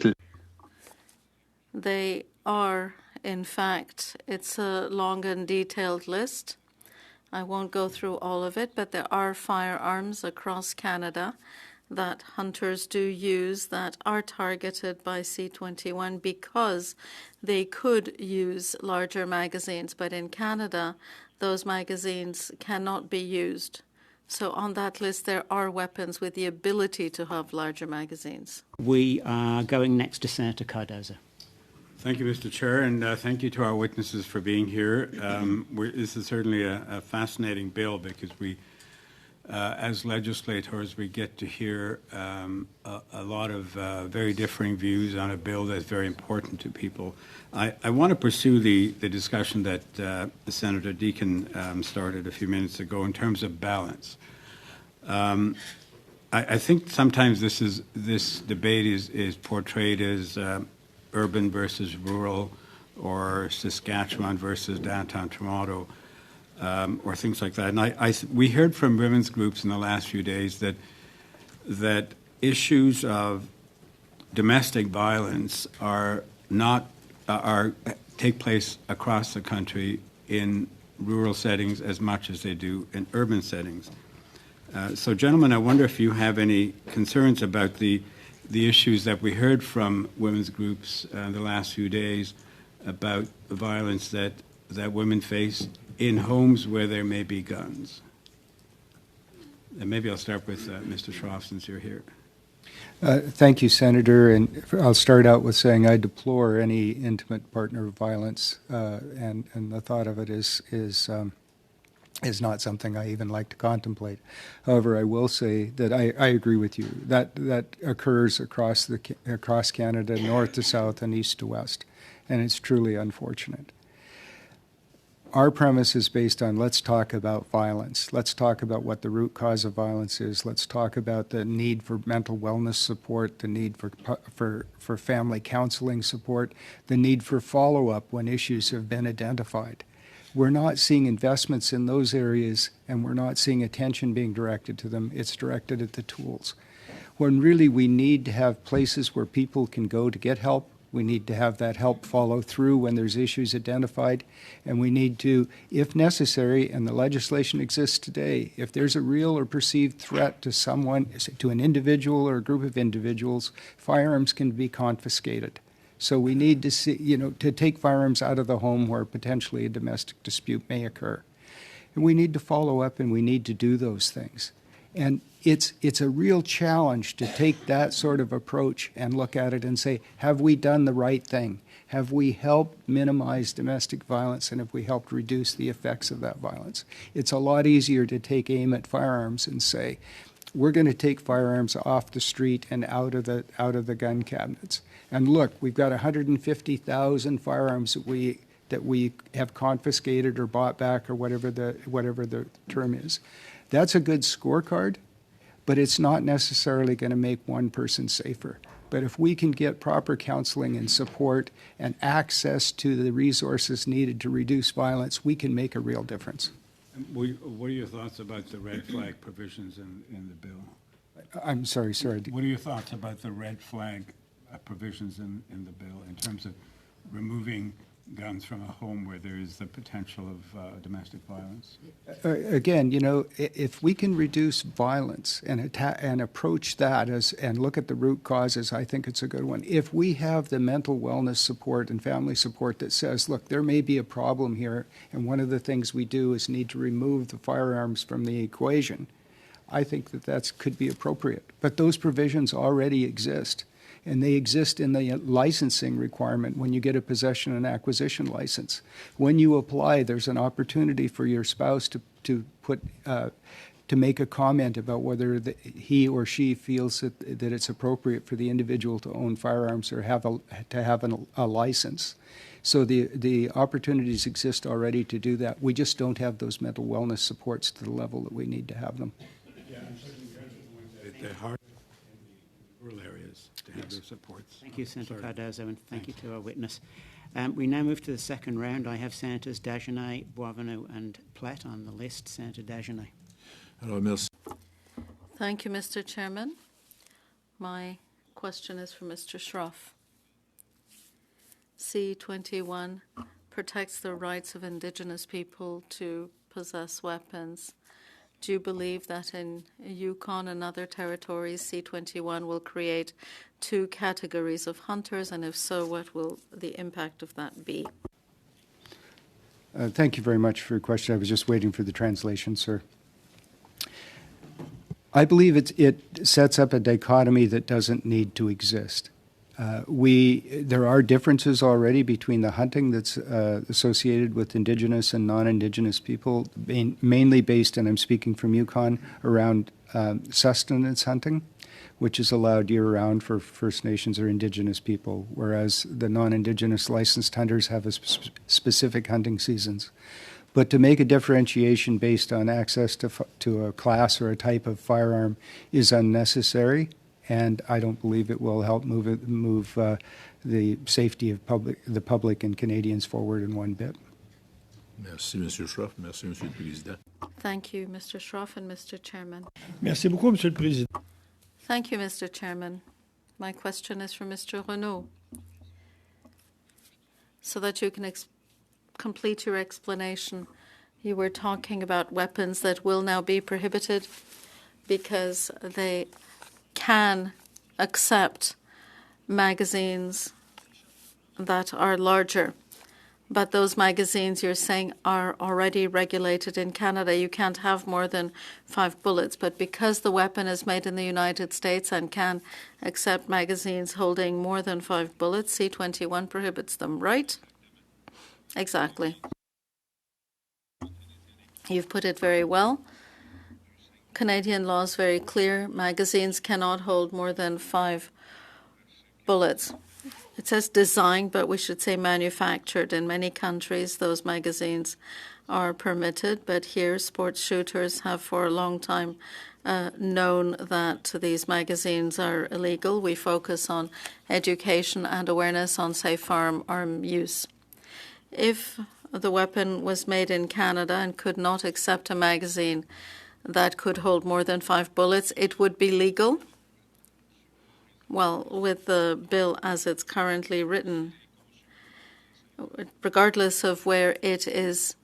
S7: They are, in fact, it's a long and detailed list. I won't go through all of it, but there are firearms across Canada that hunters do use that are targeted by C-21 because they could use larger magazines. But in Canada, those magazines cannot be used. So on that list, there are weapons with the ability to have larger magazines.
S4: We are going next to Senator Cardozo.
S15: Thank you, Mr. Chair, and thank you to our witnesses for being here. This is certainly a fascinating bill because we, as legislators, we get to hear a lot of very differing views on a bill that's very important to people. I want to pursue the discussion that Senator Deacon started a few minutes ago in terms of balance. I think sometimes this debate is portrayed as urban versus rural, or Saskatchewan versus downtown Toronto, or things like that. And we heard from women's groups in the last few days that issues of domestic violence are take place across the country in rural settings as much as they do in urban settings. So, gentlemen, I wonder if you have any concerns about the issues that we heard from women's groups the last few days about the violence that women face in homes where there may be guns. And maybe I'll start with Mr. Schroff, since you're here.
S12: Thank you, Senator. And I'll start out with saying I deplore any intimate partner violence, and the thought of it is not something I even like to contemplate. However, I will say that I agree with you. That occurs across Canada, north to south and east to west, and it's truly unfortunate. Our premise is based on let's talk about violence. Let's talk about what the root cause of violence is. Let's talk about the need for mental wellness support, the need for family counseling support, the need for follow-up when issues have been identified. We're not seeing investments in those areas, and we're not seeing attention being directed to them. It's directed at the tools. When really we need to have places where people can go to get help. We need to have that help follow through when there's issues identified, and we need to, if necessary, and the legislation exists today, if there's a real or perceived threat to someone, to an individual or a group of individuals, firearms can be confiscated. So we need to see, to take firearms out of the home where potentially a domestic dispute may occur. And we need to follow up, and we need to do those things. And it's a real challenge to take that sort of approach and look at it and say, have we done the right thing? Have we helped minimize domestic violence, and have we helped reduce the effects of that violence? It's a lot easier to take aim at firearms and say, we're going to take firearms off the street and out of the gun cabinets. And look, we've got 150,000 firearms that we have confiscated or bought back, or whatever the term is. That's a good scorecard, but it's not necessarily going to make one person safer. But if we can get proper counseling and support and access to the resources needed to reduce violence, we can make a real difference.
S15: What are your thoughts about the red flag provisions in the bill?
S12: I'm sorry.
S15: What are your thoughts about the red flag provisions in the bill in terms of removing guns from a home where there is the potential of domestic violence?
S12: Again, if we can reduce violence and approach that and look at the root causes, I think it's a good one. If we have the mental wellness support and family support that says, look, there may be a problem here, and one of the things we do is need to remove the firearms from the equation, I think that could be appropriate. But those provisions already exist. And they exist in the licensing requirement when you get a possession and acquisition license. When you apply, there's an opportunity for your spouse to make a comment about whether he or she feels that it's appropriate for the individual to own firearms or have a license. So the opportunities exist already to do that. We just don't have those mental wellness supports to the level that we need to have them.
S15: They're hard in rural areas to have those supports.
S4: Thank you, Senator Cardozo, and thank you to our witness. We now move to the second round. I have Senators Dagenais, Boisvenu, and Plett on the list. Senator Dagenais.
S7: Thank you, Mr. Chairman. My question is for Mr. Schroff. C-21 protects the rights of Indigenous people to possess weapons. Do you believe that in Yukon and other territories, C-21 will create two categories of hunters, and if so, what will the impact of that be?
S12: Thank you very much for your question. I was just waiting for the translation, sir. I believe it sets up a dichotomy that doesn't need to exist. There are differences already between the hunting that's associated with Indigenous and non-Indigenous people, mainly based, and I'm speaking from Yukon, around sustenance hunting, which is allowed year-round for First Nations or Indigenous people, whereas the non-Indigenous licensed hunters have specific hunting seasons. But to make a differentiation based on access to a class or a type of firearm is unnecessary, and I don't believe it will help move the safety of the public and Canadians forward in one bit.
S5: Merci, Monsieur Schroff. Merci, Monsieur le Président.
S7: Thank you, Mr. Schroff and Mr. Chairman.
S6: Merci beaucoup, Monsieur le Président.
S7: Thank you, Mr. Chairman. My question is for Mr. Renaud. so that you can complete your explanation. You were talking about weapons that will now be prohibited because they can accept magazines that are larger. But those magazines, you're saying, are already regulated in Canada. You can't have more than 5 bullets. But because the weapon is made in the United States and can accept magazines holding more than 5 bullets, C-21 prohibits them, right? Exactly. You've put it very well. Canadian law is very clear. Magazines cannot hold more than 5 bullets. It says designed, but we should say manufactured. In many countries, those magazines are permitted, but here sports shooters have for a long time known that these magazines are illegal. We focus on education and awareness on safe firearm use. If the weapon was made in Canada and could not accept a magazine that could hold more than 5 bullets, it would be legal. Well, with the bill as it's currently written, regardless of where it is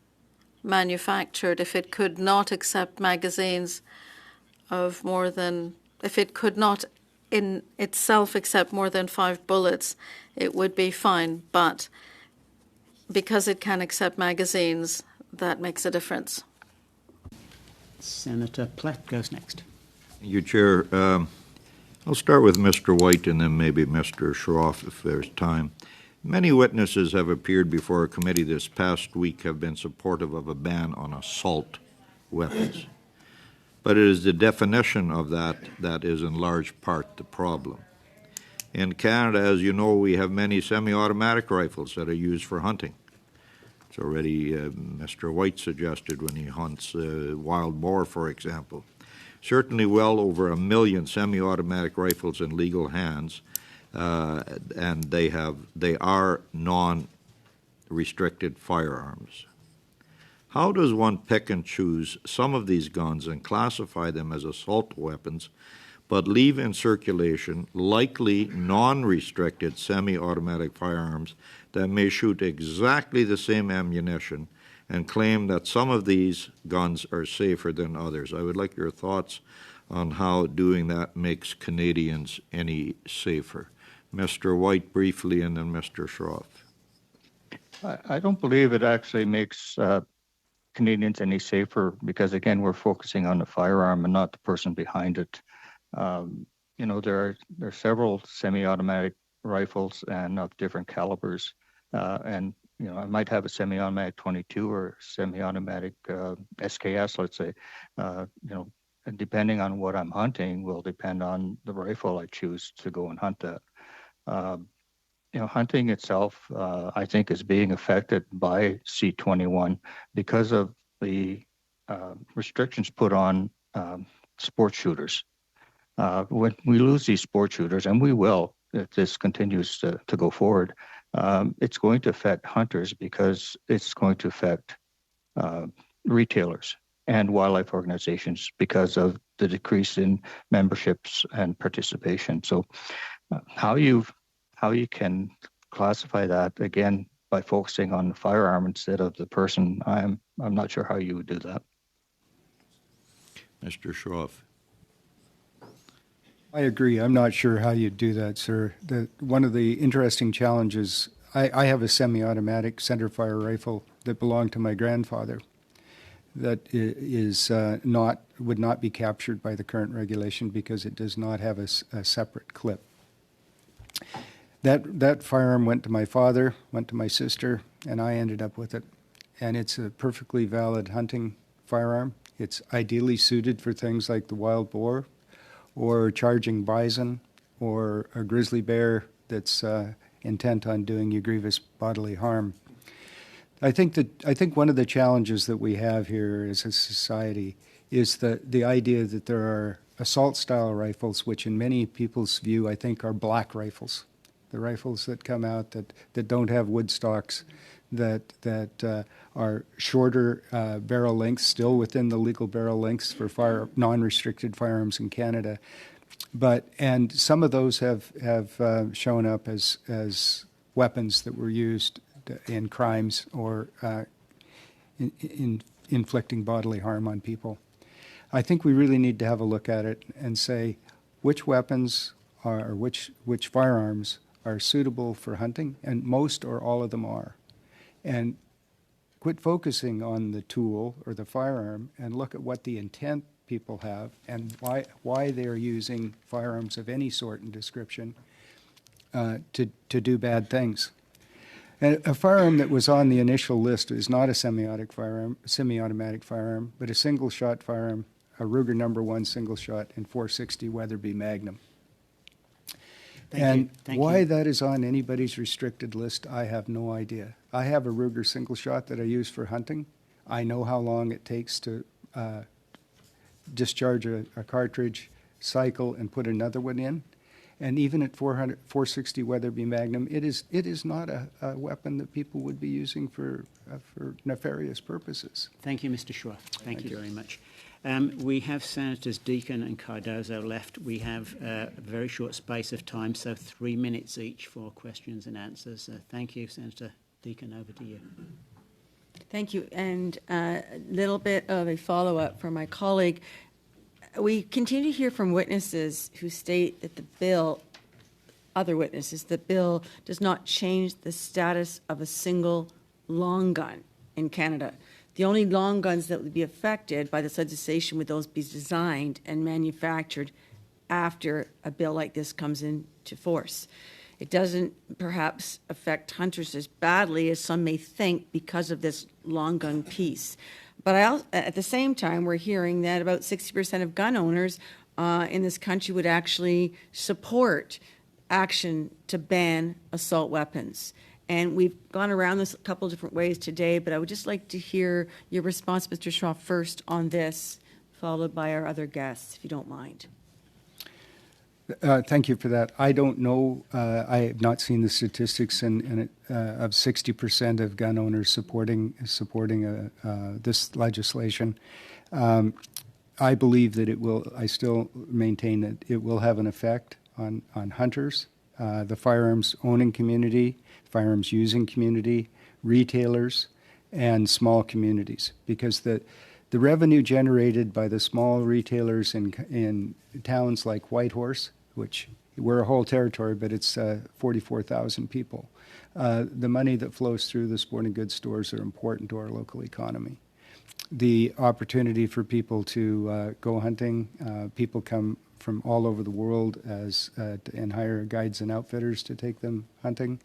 S7: manufactured, if it could not accept magazines of more than, if it could not in itself accept more than 5 bullets, it would be fine. But because it can accept magazines, that makes a difference.
S4: Senator Plett goes next.
S3: Thank you, Chair. I'll start with Mr. White and then maybe Mr. Schroff if there's time. Many witnesses have appeared before a committee this past week have been supportive of a ban on assault weapons. But it is the definition of that that is in large part the problem. In Canada, as you know, we have many semi-automatic rifles that are used for hunting. It's already Mr. White suggested when he hunts wild boar, for example. Certainly well over 1 million semi-automatic rifles in legal hands, and they are non-restricted firearms. How does one pick and choose some of these guns and classify them as assault weapons, but leave in circulation likely non-restricted semi-automatic firearms that may shoot exactly the same ammunition and claim that some of these guns are safer than others? I would like your thoughts on how doing that makes Canadians any safer. Mr. White briefly, and then Mr. Schroff.
S11: I don't believe it actually makes Canadians any safer because, again, we're focusing on the firearm and not the person behind it. You know, there are several semi-automatic rifles and of different calibers, and you know, I might have a semi-automatic 22 or semi-automatic SKS, let's say. You know, and depending on what I'm hunting will depend on the rifle I choose to go and hunt that. You know, hunting itself, I think, is being affected by C-21 because of the restrictions put on sports shooters. When we lose these sports shooters, and we will if this continues to go forward, it's going to affect hunters because it's going to affect retailers and wildlife organizations because of the decrease in memberships and participation. So how you can classify that, again, by focusing on the firearm instead of the person, I'm not sure how you would do that.
S3: Mr. Schroff.
S12: I agree. I'm not sure how you'd do that, sir. One of the interesting challenges, I have a semi-automatic centerfire rifle that belonged to my grandfather that would not be captured by the current regulation because it does not have a separate clip. That firearm went to my father, went to my sister, and I ended up with it. And it's a perfectly valid hunting firearm. It's ideally suited for things like the wild boar or charging bison or a grizzly bear that's intent on doing you grievous bodily harm. I think one of the challenges that we have here as a society is the idea that there are assault-style rifles, which in many people's view, I think, are black rifles. The rifles that come out that don't have wood stocks, that are shorter barrel lengths, still within the legal barrel lengths for non-restricted firearms in Canada. And some of those have shown up as weapons that were used in crimes or in inflicting bodily harm on people. I think we really need to have a look at it and say which weapons or which firearms are suitable for hunting, and most or all of them are. And quit focusing on the tool or the firearm and look at what the intent people have and why they're using firearms of any sort and description to do bad things. And a firearm that was on the initial list is not a semi-automatic firearm, but a single-shot firearm, a Ruger No. 1 single-shot and .460 Weatherby Magnum. Thank you. That is on anybody's restricted list, I have no idea. I have a Ruger single shot that I use for hunting. I know how long it takes to discharge a cartridge, cycle, and put another one in. And even at .460 Weatherby Magnum, it is not a weapon that people would be using for nefarious purposes.
S4: Thank you, Mr. Schroff. Thank you very much. We have Senators Deacon and Cardozo left. We have a very short space of time, so 3 minutes each for questions and answers. Thank you, Senator Deacon. Over to you.
S14: Thank you. And a little bit of a follow-up from my colleague. We continue to hear from witnesses who state that the bill does not change the status of a single long gun in Canada. The only long guns that would be affected by this legislation would those be designed and manufactured after a bill like this comes into force. It doesn't perhaps affect hunters as badly as some may think because of this long gun piece. But at the same time, we're hearing that about 60% of gun owners in this country would actually support action to ban assault weapons. And we've gone around this a couple of different ways today, but I would just like to hear your response, Mr. Schroff, first on this, followed by our other guests, if you don't mind.
S12: Thank you for that. I don't know. I have not seen the statistics of 60% of gun owners supporting this legislation. I believe that it will. I still maintain that it will have an effect on hunters, the firearms owning community, firearms using community, retailers, and small communities, because the revenue generated by the small retailers in towns like Whitehorse, which we're a whole territory, but it's 44,000 people. The money that flows through the sporting goods stores are important to our local economy. The opportunity for people to go hunting, people come from all over the world and hire guides and outfitters to take them hunting.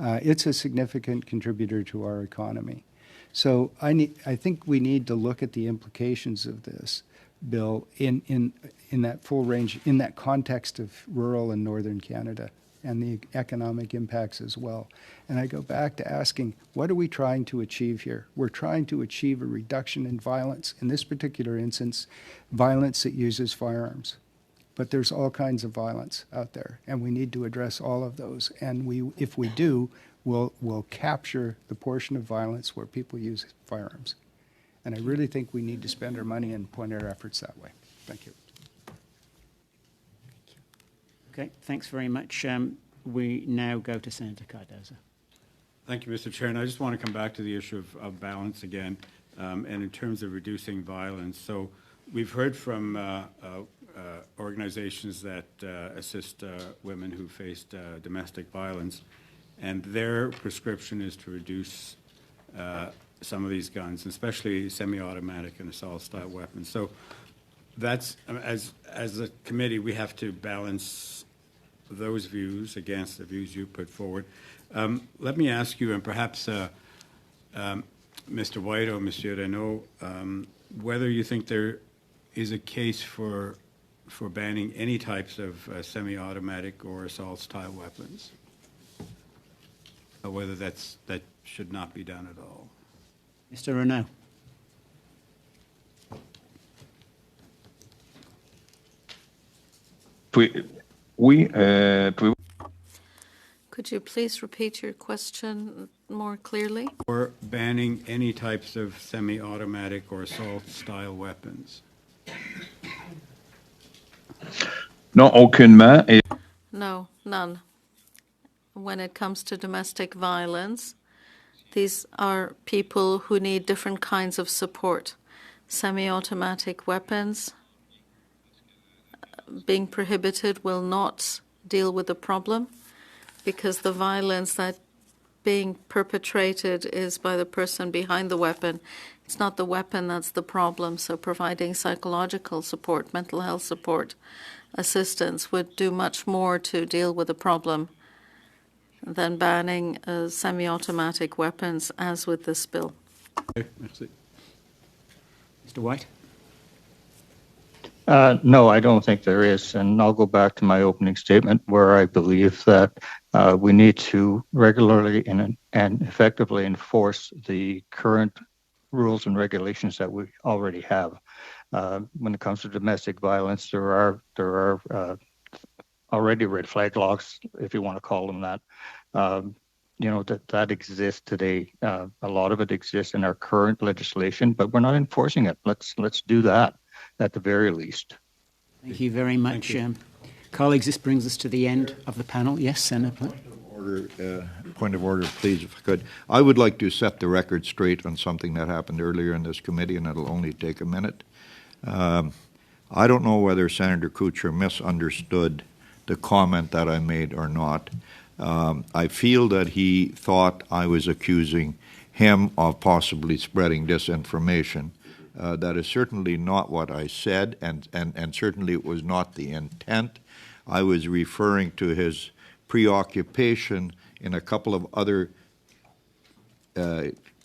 S12: It's a significant contributor to our economy. So I think we need to look at the implications of this bill in that full range, in that context of rural and northern Canada and the economic impacts as well. And I go back to asking, what are we trying to achieve here? We're trying to achieve a reduction in violence. In this particular instance, violence that uses firearms. But there's all kinds of violence out there, and we need to address all of those. And if we do, we'll capture the portion of violence where people use firearms. And I really think we need to spend our money and point our efforts that way. Thank you.
S4: Okay, thanks very much. We now go to Senator Cardozo.
S15: Thank you, Mr. Chair. And I just want to come back to the issue of balance again, and in terms of reducing violence. So we've heard from organizations that assist women who faced domestic violence, and their prescription is to reduce some of these guns, especially semi-automatic and assault-style weapons. So that's, as a committee, we have to balance those views against the views you put forward. Let me ask you, and perhaps Mr. White or Monsieur Renaud, whether you think there is a case for banning any types of semi-automatic or assault-style weapons, or whether that should not be done at all.
S4: Mr. Renaud.
S7: Could you please repeat your question more clearly?
S15: Or banning any types of semi-automatic or assault-style weapons?
S8: Non, aucunement.
S7: No, none. When it comes to domestic violence, These are people who need different kinds of support. Semi-automatic weapons being prohibited will not deal with the problem, because the violence that being perpetrated is by the person behind the weapon. It's not the weapon that's the problem. So providing psychological support, mental health support, assistance would do much more to deal with the problem than banning semi-automatic weapons, as with this bill.
S4: Merci. Mr. White?
S11: No, I don't think there is. And I'll go back to my opening statement where I believe that we need to regularly and effectively enforce the current rules and regulations that we already have. When it comes to domestic violence, there are already red flag laws, if you want to call them that. That exists today. A lot of it exists in our current legislation, but we're not enforcing it. Let's do that at the very least.
S4: Thank you very much. Colleagues, this brings us to the end of the panel. Yes, Senator Plett.
S3: Point of order, please, if I could. I would like to set the record straight on something that happened earlier in this committee, and it'll only take a minute. I don't know whether Senator Kutcher misunderstood the comment that I made or not. I feel that he thought I was accusing him of possibly spreading disinformation. That is certainly not what I said, and certainly it was not the intent. I was referring to his preoccupation in a couple of other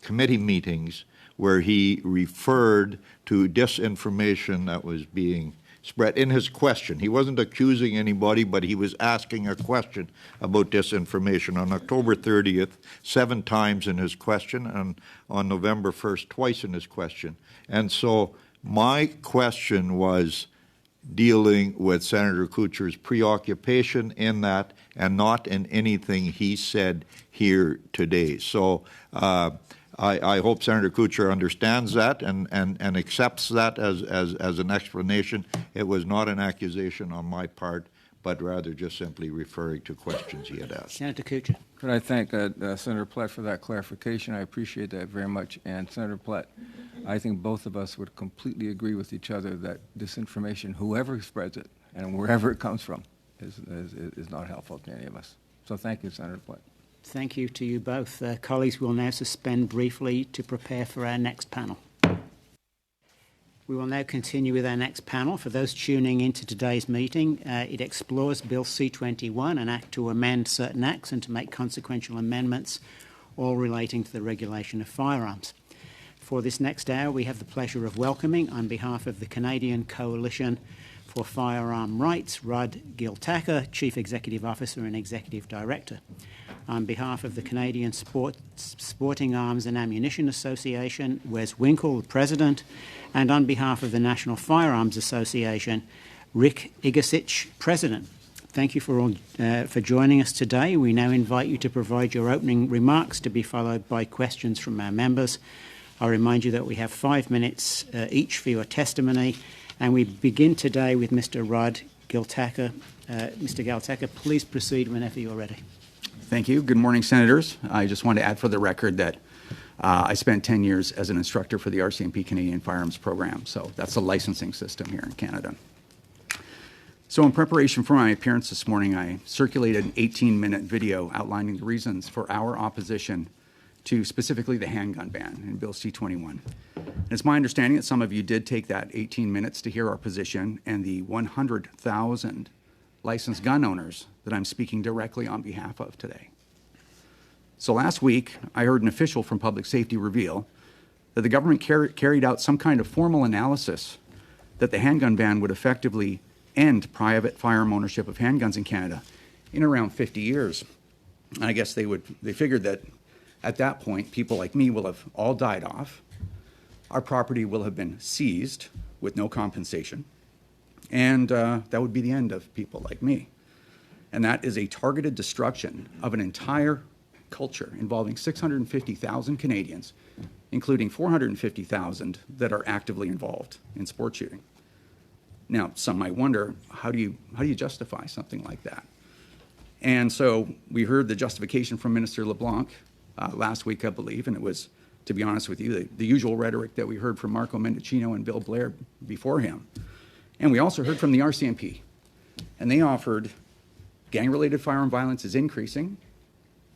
S3: committee meetings where he referred to disinformation that was being spread in his question. He wasn't accusing anybody, but he was asking a question about disinformation on October 30th, 7 times in his question, and on November 1st, twice in his question. And so my question was dealing with Senator Kutcher's preoccupation in that and not in anything he said here today. So I hope Senator Kutcher understands that and accepts that as an explanation. It was not an accusation on my part, but rather just simply referring to questions he had asked.
S4: Senator Kutcher.
S13: Could I thank Senator Plett for that clarification? I appreciate that very much. And Senator Plett, I think both of us would completely agree with each other that disinformation, whoever spreads it and wherever it comes from, is not helpful to any of us. So thank you, Senator Plett.
S4: Thank you to you both. Colleagues, we'll now suspend briefly to prepare for our next panel. We will now continue with our next panel. For those tuning into today's meeting, it explores Bill C-21, an act to amend certain acts and to make consequential amendments, all relating to the regulation of firearms. For this next hour, we have the pleasure of welcoming, on behalf of the Canadian Coalition for Firearm Rights, Rudd Giltaca, Chief Executive Officer and Executive Director. On behalf of the Canadian Sporting Arms and Ammunition Association, Wes Winkel, the President, and on behalf of the National Firearms Association, Rick Igercich, President. Thank you for joining us today. We now invite you to provide your opening remarks, to be followed by questions from our members. I remind you that we have 5 minutes each for your testimony, and we begin today with Mr. Rudd Giltaca. Mr. Giltaca, please proceed whenever you're ready.
S1: Thank you. Good morning, Senators. I just want to add for the record that I spent 10 years as an instructor for the RCMP Canadian Firearms Program, so that's the licensing system here in Canada. So in preparation for my appearance this morning, I circulated an 18-minute video outlining the reasons for our opposition to specifically the handgun ban in Bill C-21. And it's my understanding that some of you did take that 18 minutes to hear our position and the 100,000 licensed gun owners that I'm speaking directly on behalf of today. So last week, I heard an official from Public Safety reveal that the government carried out some kind of formal analysis that the handgun ban would effectively end private firearm ownership of handguns in Canada in around 50 years. And I guess they figured that at that point, people like me will have all died off. Our property will have been seized with no compensation. And that would be the end of people like me. And that is a targeted destruction of an entire culture involving 650,000 Canadians, including 450,000 that are actively involved in sport shooting. Now, some might wonder, how do you justify something like that? And so we heard the justification from Minister LeBlanc last week, I believe, and it was, to be honest with you, the usual rhetoric that we heard from Marco Mendicino and Bill Blair before him. And we also heard from the RCMP, and they offered gang-related firearm violence is increasing,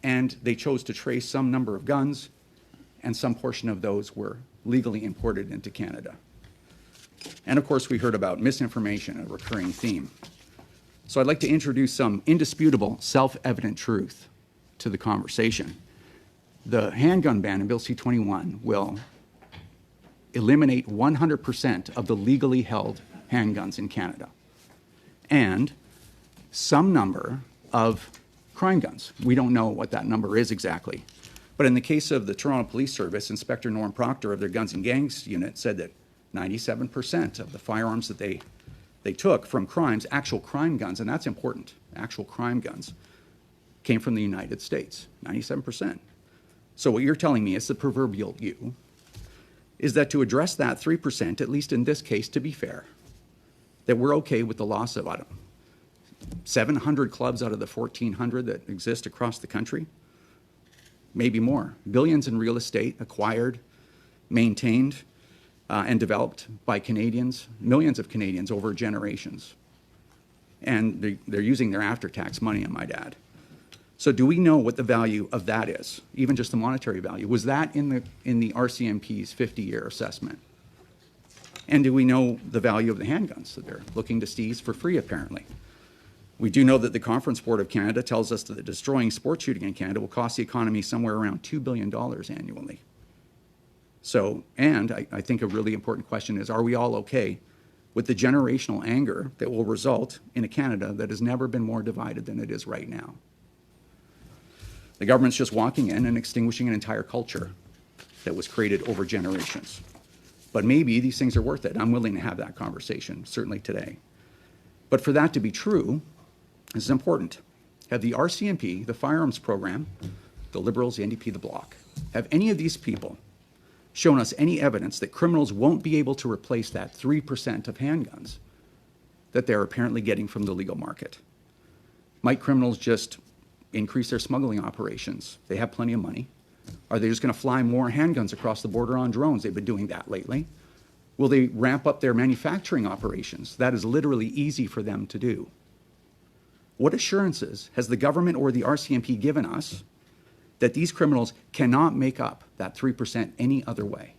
S1: and they chose to trace some number of guns, and some portion of those were legally imported into Canada. And of course, we heard about misinformation, a recurring theme. So I'd like to introduce some indisputable, self-evident truth to the conversation. The handgun ban in Bill C-21 will eliminate 100% of the legally held handguns in Canada, and some number of crime guns. We don't know what that number is exactly. But in the case of the Toronto Police Service, Inspector Norm Proctor of their Guns and Gangs unit said that 97% of the firearms that they took from crimes, actual crime guns, and that's important, actual crime guns, came from the United States, 97%. So what you're telling me is the proverbial you, is that to address that 3%, at least in this case, to be fair, that we're okay with the loss of, 700 clubs out of the 1,400 that exist across the country, maybe more. Billions in real estate acquired, maintained, and developed by Canadians, millions of Canadians over generations. And they're using their after-tax money, I might add. So do we know what the value of that is, even just the monetary value? Was that in the RCMP's 50-year assessment? And do we know the value of the handguns that they're looking to seize for free, apparently? We do know that the Conference Board of Canada tells us that destroying sport shooting in Canada will cost the economy somewhere around $2 billion annually. So, and I think a really important question is, are we all okay with the generational anger that will result in a Canada that has never been more divided than it is right now? The government's just walking in and extinguishing an entire culture that was created over generations. But maybe these things are worth it. I'm willing to have that conversation, certainly today. But for that to be true, this is important. Have the RCMP, the Firearms Program, the Liberals, the NDP, the Bloc, have any of these people shown us any evidence that criminals won't be able to replace that 3% of handguns that they're apparently getting from the legal market? Might criminals just increase their smuggling operations? They have plenty of money. Are they just going to fly more handguns across the border on drones? They've been doing that lately. Will they ramp up their manufacturing operations? That is literally easy for them to do. What assurances has the government or the RCMP given us that these criminals cannot make up that 3% any other way?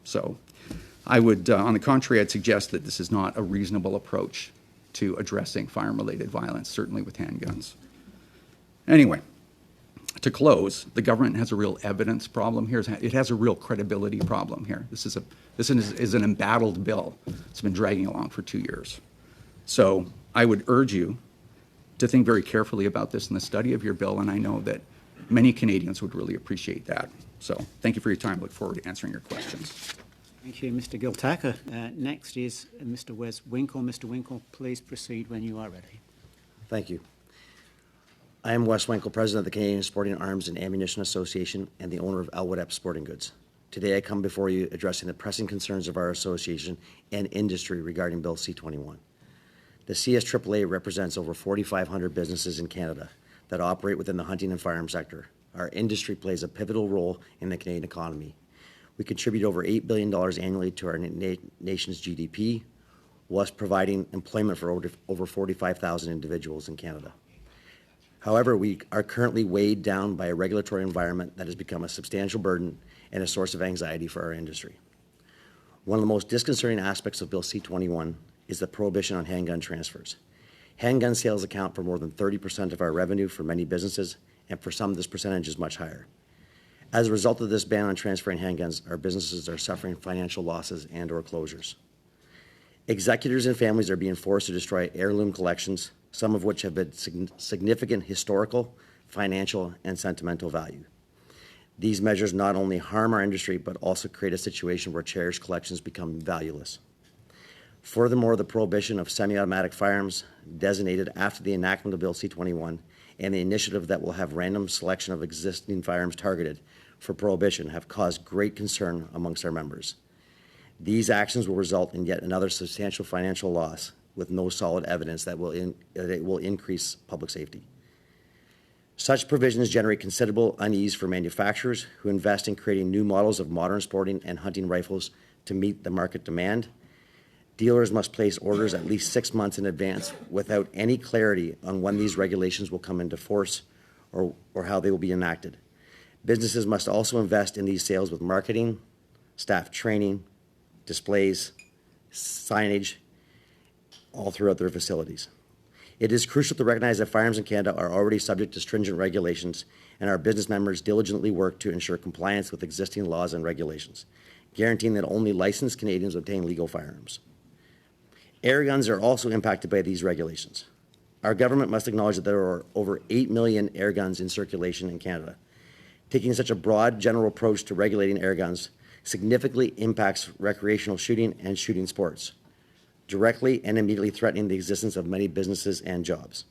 S1: So I would, on the contrary, I'd suggest that this is not a reasonable approach to addressing firearm-related violence, certainly with handguns. Anyway, to close, the government has a real evidence problem here. It has a real credibility problem here. This is an embattled bill. It's been dragging along for 2 years. So I would urge you to think very carefully about this in the study of your bill, and I know that many Canadians would really appreciate that. So thank you for your time. I look forward to answering your questions.
S4: Thank you, Mr. Giltaca. Next is Mr. Wes Winkel. Mr. Winkel, please proceed when you are ready.
S16: Thank you. I am Wes Winkel, President of the Canadian Sporting Arms and Ammunition Association and the owner of Elwood Epps Sporting Goods. Today I come before you addressing the pressing concerns of our association and industry regarding Bill C-21. The CSAAA represents over 4,500 businesses in Canada that operate within the hunting and firearm sector. Our industry plays a pivotal role in the Canadian economy. We contribute over $8 billion annually to our nation's GDP, whilst providing employment for over 45,000 individuals in Canada. However, we are currently weighed down by a regulatory environment that has become a substantial burden and a source of anxiety for our industry. One of the most disconcerting aspects of Bill C-21 is the prohibition on handgun transfers. Handgun sales account for more than 30% of our revenue for many businesses, and for some this percentage is much higher. As a result of this ban on transferring handguns, our businesses are suffering financial losses and or closures. Executors and families are being forced to destroy heirloom collections, some of which have been significant historical, financial, and sentimental value. These measures not only harm our industry, but also create a situation where cherished collections become valueless. Furthermore, the prohibition of semi-automatic firearms designated after the enactment of Bill C-21 and the initiative that will have random selection of existing firearms targeted for prohibition have caused great concern amongst our members. These actions will result in yet another substantial financial loss with no solid evidence that it will increase public safety. Such provisions generate considerable unease for manufacturers who invest in creating new models of modern sporting and hunting rifles to meet the market demand. Dealers must place orders at least 6 months in advance without any clarity on when these regulations will come into force or how they will be enacted. Businesses must also invest in these sales with marketing, staff training, displays, signage, all throughout their facilities. It is crucial to recognize that firearms in Canada are already subject to stringent regulations, and our business members diligently work to ensure compliance with existing laws and regulations, guaranteeing that only licensed Canadians obtain legal firearms. Air guns are also impacted by these regulations. Our government must acknowledge that there are over 8 million air guns in circulation in Canada. Taking such a broad, general approach to regulating air guns significantly impacts recreational shooting and shooting sports, directly and immediately threatening the existence of many businesses and jobs.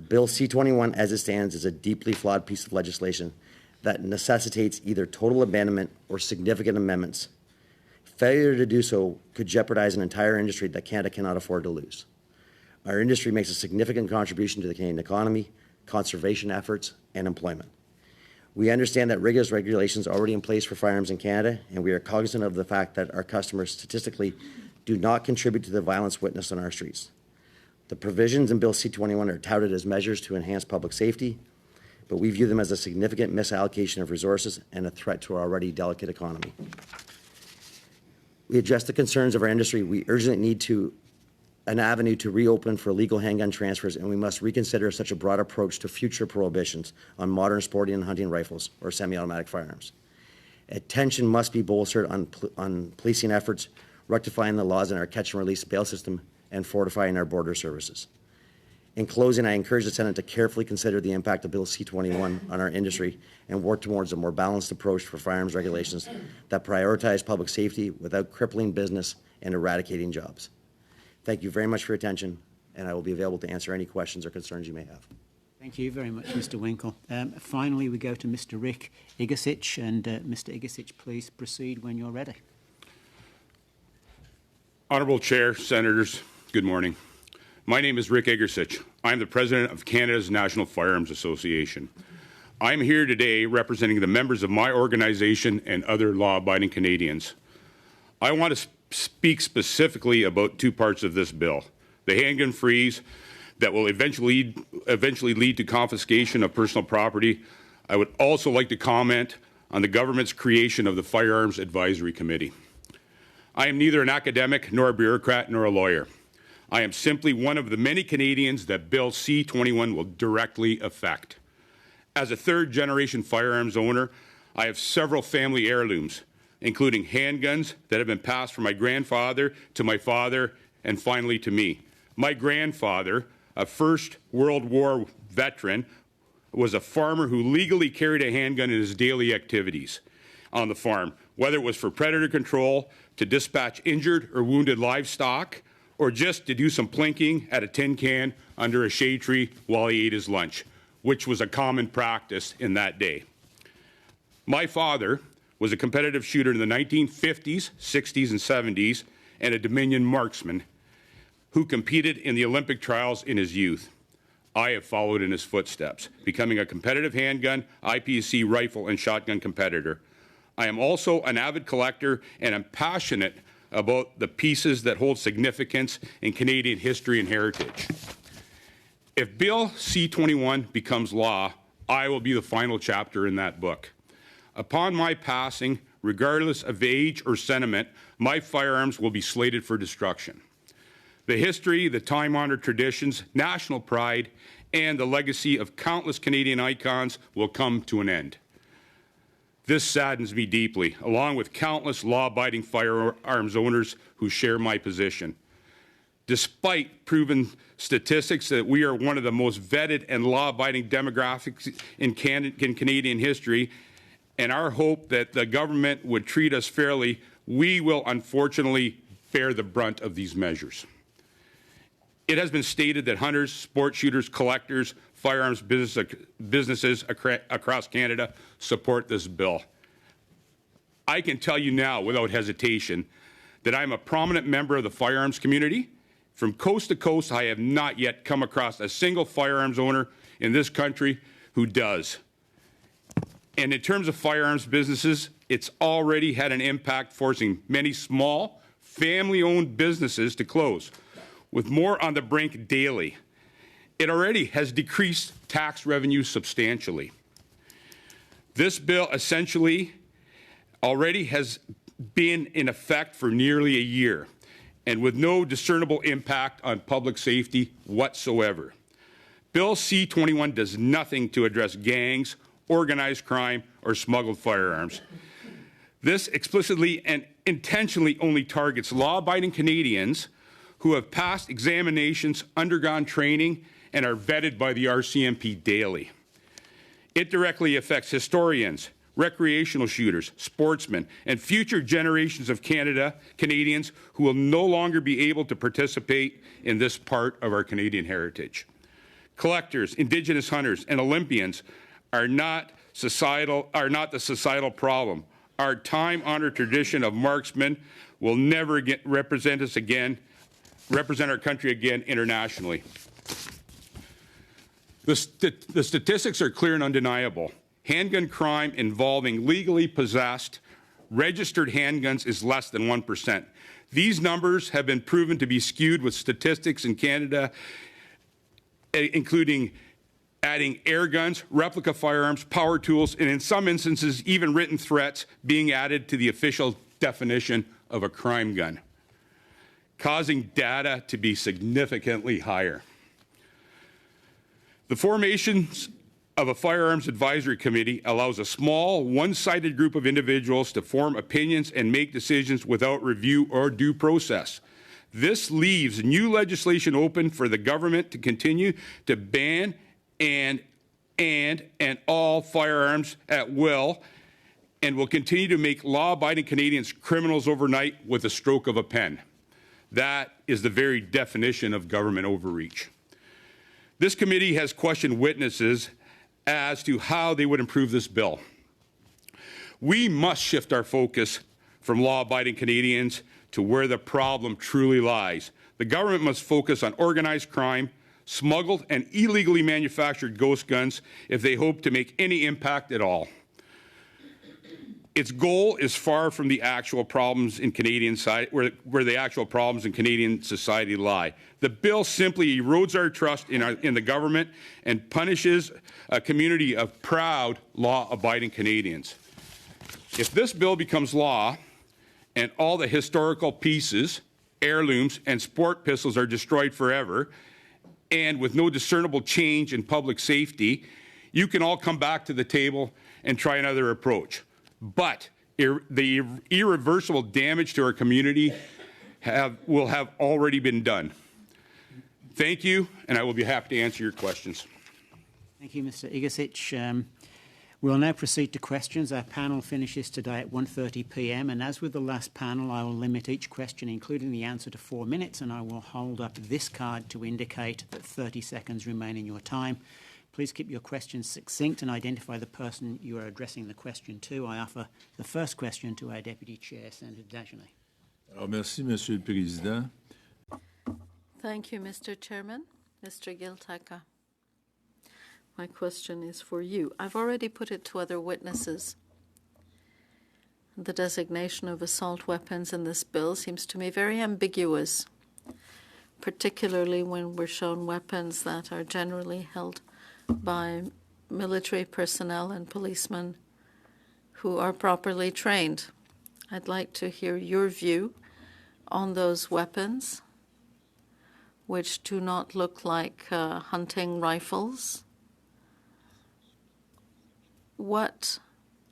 S16: Bill C-21, as it stands, is a deeply flawed piece of legislation that necessitates either total abandonment or significant amendments. Failure to do so could jeopardize an entire industry that Canada cannot afford to lose. Our industry makes a significant contribution to the Canadian economy, conservation efforts, and employment. We understand that rigorous regulations are already in place for firearms in Canada, and we are cognizant of the fact that our customers statistically do not contribute to the violence witnessed on our streets. The provisions in Bill C-21 are touted as measures to enhance public safety, but we view them as a significant misallocation of resources and a threat to our already delicate economy. We address the concerns of our industry. We urgently need an avenue to reopen for legal handgun transfers, and we must reconsider such a broad approach to future prohibitions on modern sporting and hunting rifles or semi-automatic firearms. Attention must be bolstered on policing efforts, rectifying the laws in our catch and release bail system, and fortifying our border services. In closing, I encourage the Senate to carefully consider the impact of Bill C-21 on our industry and work towards a more balanced approach for firearms regulations that prioritize public safety without crippling business and eradicating jobs. Thank you very much for your attention, and I will be available to answer any questions or concerns you may have.
S4: Thank you very much, Mr. Winkel. Finally, we go to Mr. Rick Igercich, and Mr. Igercich, please proceed when you're ready.
S17: Honourable Chair, Senators, good morning. My name is Rick Igercich. I'm the President of Canada's National Firearms Association. I'm here today representing the members of my organization and other law-abiding Canadians. I want to speak specifically about two parts of this bill: the handgun freeze that will eventually lead to confiscation of personal property. I would also like to comment on the government's creation of the Firearms Advisory Committee. I am neither an academic, nor a bureaucrat, nor a lawyer. I am simply one of the many Canadians that Bill C-21 will directly affect. As a third-generation firearms owner, I have several family heirlooms, including handguns that have been passed from my grandfather to my father and finally to me. My grandfather, a First World War veteran, was a farmer who legally carried a handgun in his daily activities on the farm, whether it was for predator control, to dispatch injured or wounded livestock, or just to do some plinking at a tin can under a shade tree while he ate his lunch, which was a common practice in that day. My father was a competitive shooter in the 1950s, 60s, and 70s, and a Dominion marksman who competed in the Olympic trials in his youth. I have followed in his footsteps, becoming a competitive handgun, IPSC rifle, and shotgun competitor. I am also an avid collector, and I'm passionate about the pieces that hold significance in Canadian history and heritage. If Bill C-21 becomes law, I will be the final chapter in that book. Upon my passing, regardless of age or sentiment, my firearms will be slated for destruction. The history, the time-honored traditions, national pride, and the legacy of countless Canadian icons will come to an end. This saddens me deeply, along with countless law-abiding firearms owners who share my position. Despite proven statistics that we are one of the most vetted and law-abiding demographics in Canadian history, and our hope that the government would treat us fairly, we will unfortunately bear the brunt of these measures. It has been stated that hunters, sport shooters, collectors, firearms businesses across Canada support this bill. I can tell you now without hesitation that I'm a prominent member of the firearms community. From coast to coast, I have not yet come across a single firearms owner in this country who does. And in terms of firearms businesses, it's already had an impact, forcing many small, family-owned businesses to close, with more on the brink daily. It already has decreased tax revenue substantially. This bill essentially already has been in effect for nearly a year, and with no discernible impact on public safety whatsoever. Bill C-21 does nothing to address gangs, organized crime, or smuggled firearms. This explicitly and intentionally only targets law-abiding Canadians who have passed examinations, undergone training, and are vetted by the RCMP daily. It directly affects historians, recreational shooters, sportsmen, and future generations of Canadians who will no longer be able to participate in this part of our Canadian heritage. Collectors, Indigenous hunters, and Olympians are not the societal problem. Our time-honored tradition of marksmen will never represent our country again internationally. The statistics are clear and undeniable. Handgun crime involving legally possessed, registered handguns is less than 1%. These numbers have been proven to be skewed with statistics in Canada, including adding air guns, replica firearms, power tools, and in some instances, even written threats being added to the official definition of a crime gun, causing data to be significantly higher. The formation of a Firearms Advisory Committee allows a small, one-sided group of individuals to form opinions and make decisions without review or due process. This leaves new legislation open for the government to continue to ban and all firearms at will, and will continue to make law-abiding Canadians criminals overnight with a stroke of a pen. That is the very definition of government overreach. This committee has questioned witnesses as to how they would improve this bill. We must shift our focus from law-abiding Canadians to where the problem truly lies. The government must focus on organized crime, smuggled and illegally manufactured ghost guns if they hope to make any impact at all. Its goal is far from the actual problems in Canadian society, where the actual problems in Canadian society lie. The bill simply erodes our trust in the government and punishes a community of proud, law-abiding Canadians. If this bill becomes law and all the historical pieces, heirlooms, and sport pistols are destroyed forever, and with no discernible change in public safety, you can all come back to the table and try another approach. But the irreversible damage to our community will have already been done. Thank you, and I will be happy to answer your questions.
S4: Thank you, Mr. Igercich. We'll now proceed to questions. Our panel finishes today at 1:30 p.m. and as with the last panel, I will limit each question, including the answer, to 4 minutes, and I will hold up this card to indicate that 30 seconds remain in your time. Please keep your questions succinct and identify the person you are addressing the question to. I offer the first question to our Deputy Chair, Senator Dagenais.
S5: Merci, Monsieur le Président.
S7: Thank you, Mr. Chairman. Mr. Giltaca. My question is for you. I've already put it to other witnesses. The designation of assault weapons in this bill seems to me very ambiguous, particularly when we're shown weapons that are generally held by military personnel and policemen who are properly trained. I'd like to hear your view on those weapons, which do not look like hunting rifles. What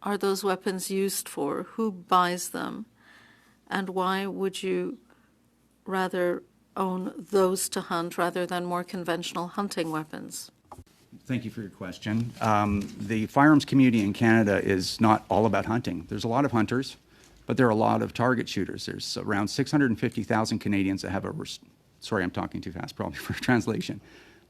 S7: are those weapons used for? Who buys them? And why would you rather own those to hunt rather than more conventional hunting weapons?
S1: Thank you for your question. The firearms community in Canada is not all about hunting. There's a lot of hunters, but there are a lot of target shooters. There's around 650,000 Canadians that have sorry, I'm talking too fast probably for translation.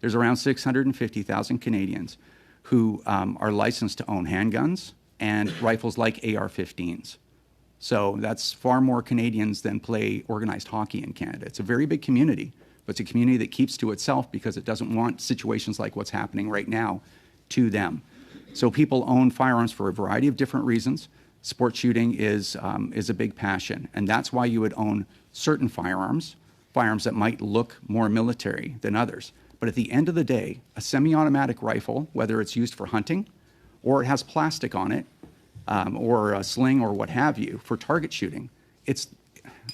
S1: There's around 650,000 Canadians who are licensed to own handguns and rifles like AR-15s. So that's far more Canadians than play organized hockey in Canada. It's a very big community, but it's a community that keeps to itself because it doesn't want situations like what's happening right now to them. So people own firearms for a variety of different reasons. Sport shooting is a big passion, and that's why you would own certain firearms that might look more military than others. But at the end of the day, a semi-automatic rifle, whether it's used for hunting or it has plastic on it, or a sling or what have you for target shooting, it's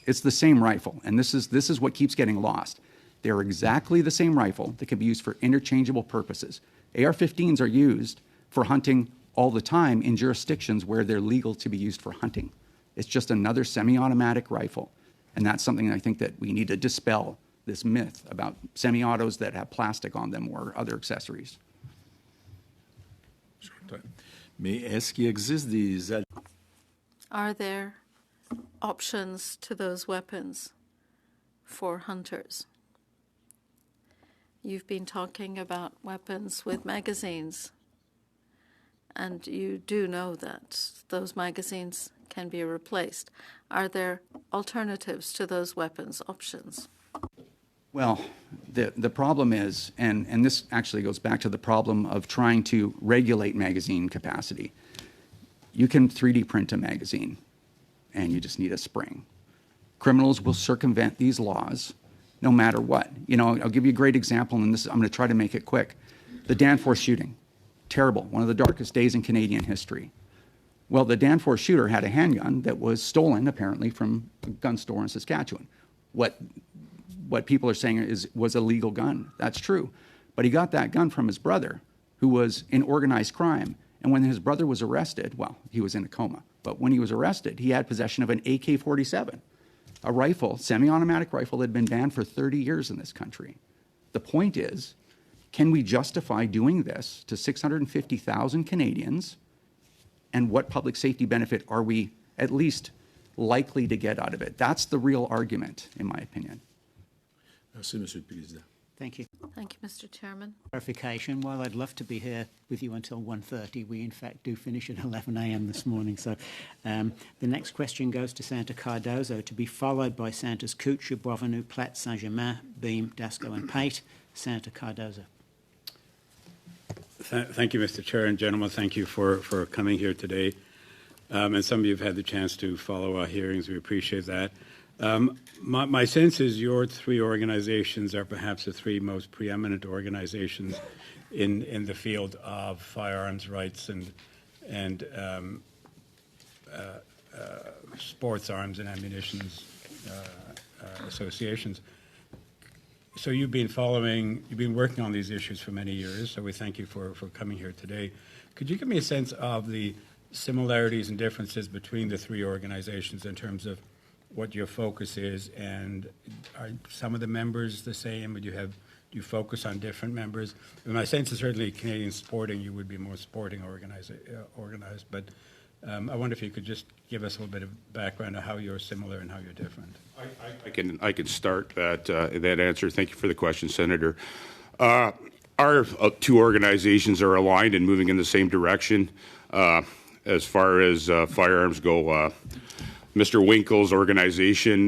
S1: the same rifle. And this is what keeps getting lost. They're exactly the same rifle that can be used for interchangeable purposes. AR-15s are used for hunting all the time in jurisdictions where they're legal to be used for hunting. It's just another semi-automatic rifle. And that's something I think that we need to dispel, this myth about semi-autos that have plastic on them or other accessories.
S5: Mais est-ce qu'il existe des...
S7: Are there options to those weapons for hunters? You've been talking about weapons with magazines, and you do know that those magazines can be replaced. Are there alternatives to those weapons, options?
S1: Well, the problem is, and this actually goes back to the problem of trying to regulate magazine capacity. You can 3D print a magazine, and you just need a spring. Criminals will circumvent these laws no matter what. You know, I'll give you a great example, and I'm going to try to make it quick. The Danforth shooting, terrible, one of the darkest days in Canadian history. Well, the Danforth shooter had a handgun that was stolen, apparently, from a gun store in Saskatchewan. What people are saying was a legal gun. That's true. But he got that gun from his brother, who was in organized crime. And when his brother was arrested, well, he was in a coma. But when he was arrested, he had possession of an AK-47, a rifle, semi-automatic rifle that had been banned for 30 years in this country. The point is, can we justify doing this to 650,000 Canadians? And what public safety benefit are we at least likely to get out of it? That's the real argument, in my opinion.
S5: Merci, Monsieur le Président.
S4: Thank you.
S7: Thank you, Mr. Chairman.
S4: Clarification, while I'd love to be here with you until 1:30, we in fact do finish at 11 a.m. this morning. So the next question goes to Senator Cardozo, to be followed by Senators Kutcher, Boisvenu, Plett, Saint-Germain, Boehm, Dasko and Pate. Senator Cardozo.
S15: Thank you, Mr. Chair and gentlemen. Thank you for coming here today. And some of you have had the chance to follow our hearings. We appreciate that. My sense is your three organizations are perhaps the three most preeminent organizations in the field of firearms rights and sports arms and ammunition associations. So you've been working on these issues for many years, so we thank you for coming here today. Could you give me a sense of the similarities and differences between the three organizations in terms of what your focus is, and are some of the members the same? Do you focus on different members? And my sense is certainly Canadian sporting, you would be more sporting organized, but I wonder if you could just give us a little bit of background on how you're similar and how you're different.
S17: I can start that answer. Thank you for the question, Senator. Our two organizations are aligned and moving in the same direction as far as firearms go. Mr. Winkel's organization,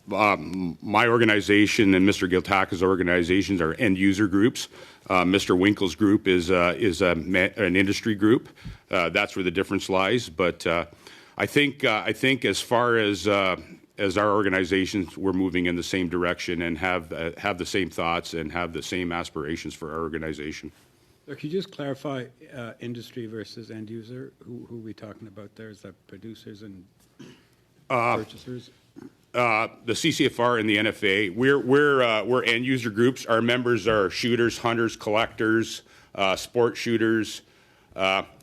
S17: my organization, and Mr. Giltaca's organizations are end user groups. Mr. Winkel's group is an industry group. That's where the difference lies. But I think as far as our organizations, we're moving in the same direction and have the same thoughts and have the same aspirations for our organization.
S15: So could you just clarify industry versus end user? Who are we talking about there? Is that producers and purchasers?
S17: The CCFR and the NFA, we're end user groups. Our members are shooters, hunters, collectors, sport shooters. Mr.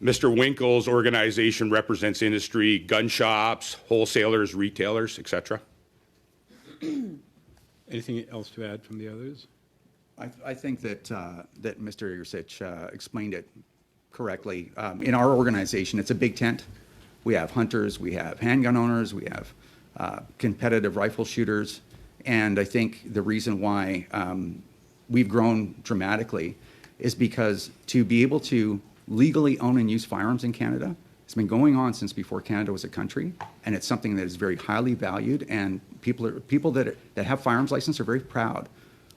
S17: Winkel's organization represents industry, gun shops, wholesalers, retailers, etc.
S15: Anything else to add from the others?
S1: I think that Mr. Igercich explained it correctly. In our organization, it's a big tent. We have hunters, we have handgun owners, we have competitive rifle shooters, and I think the reason why we've grown dramatically is because to be able to legally own and use firearms in Canada It's been going on since before Canada was a country, and it's something that is very highly valued, and people that have firearms license are very proud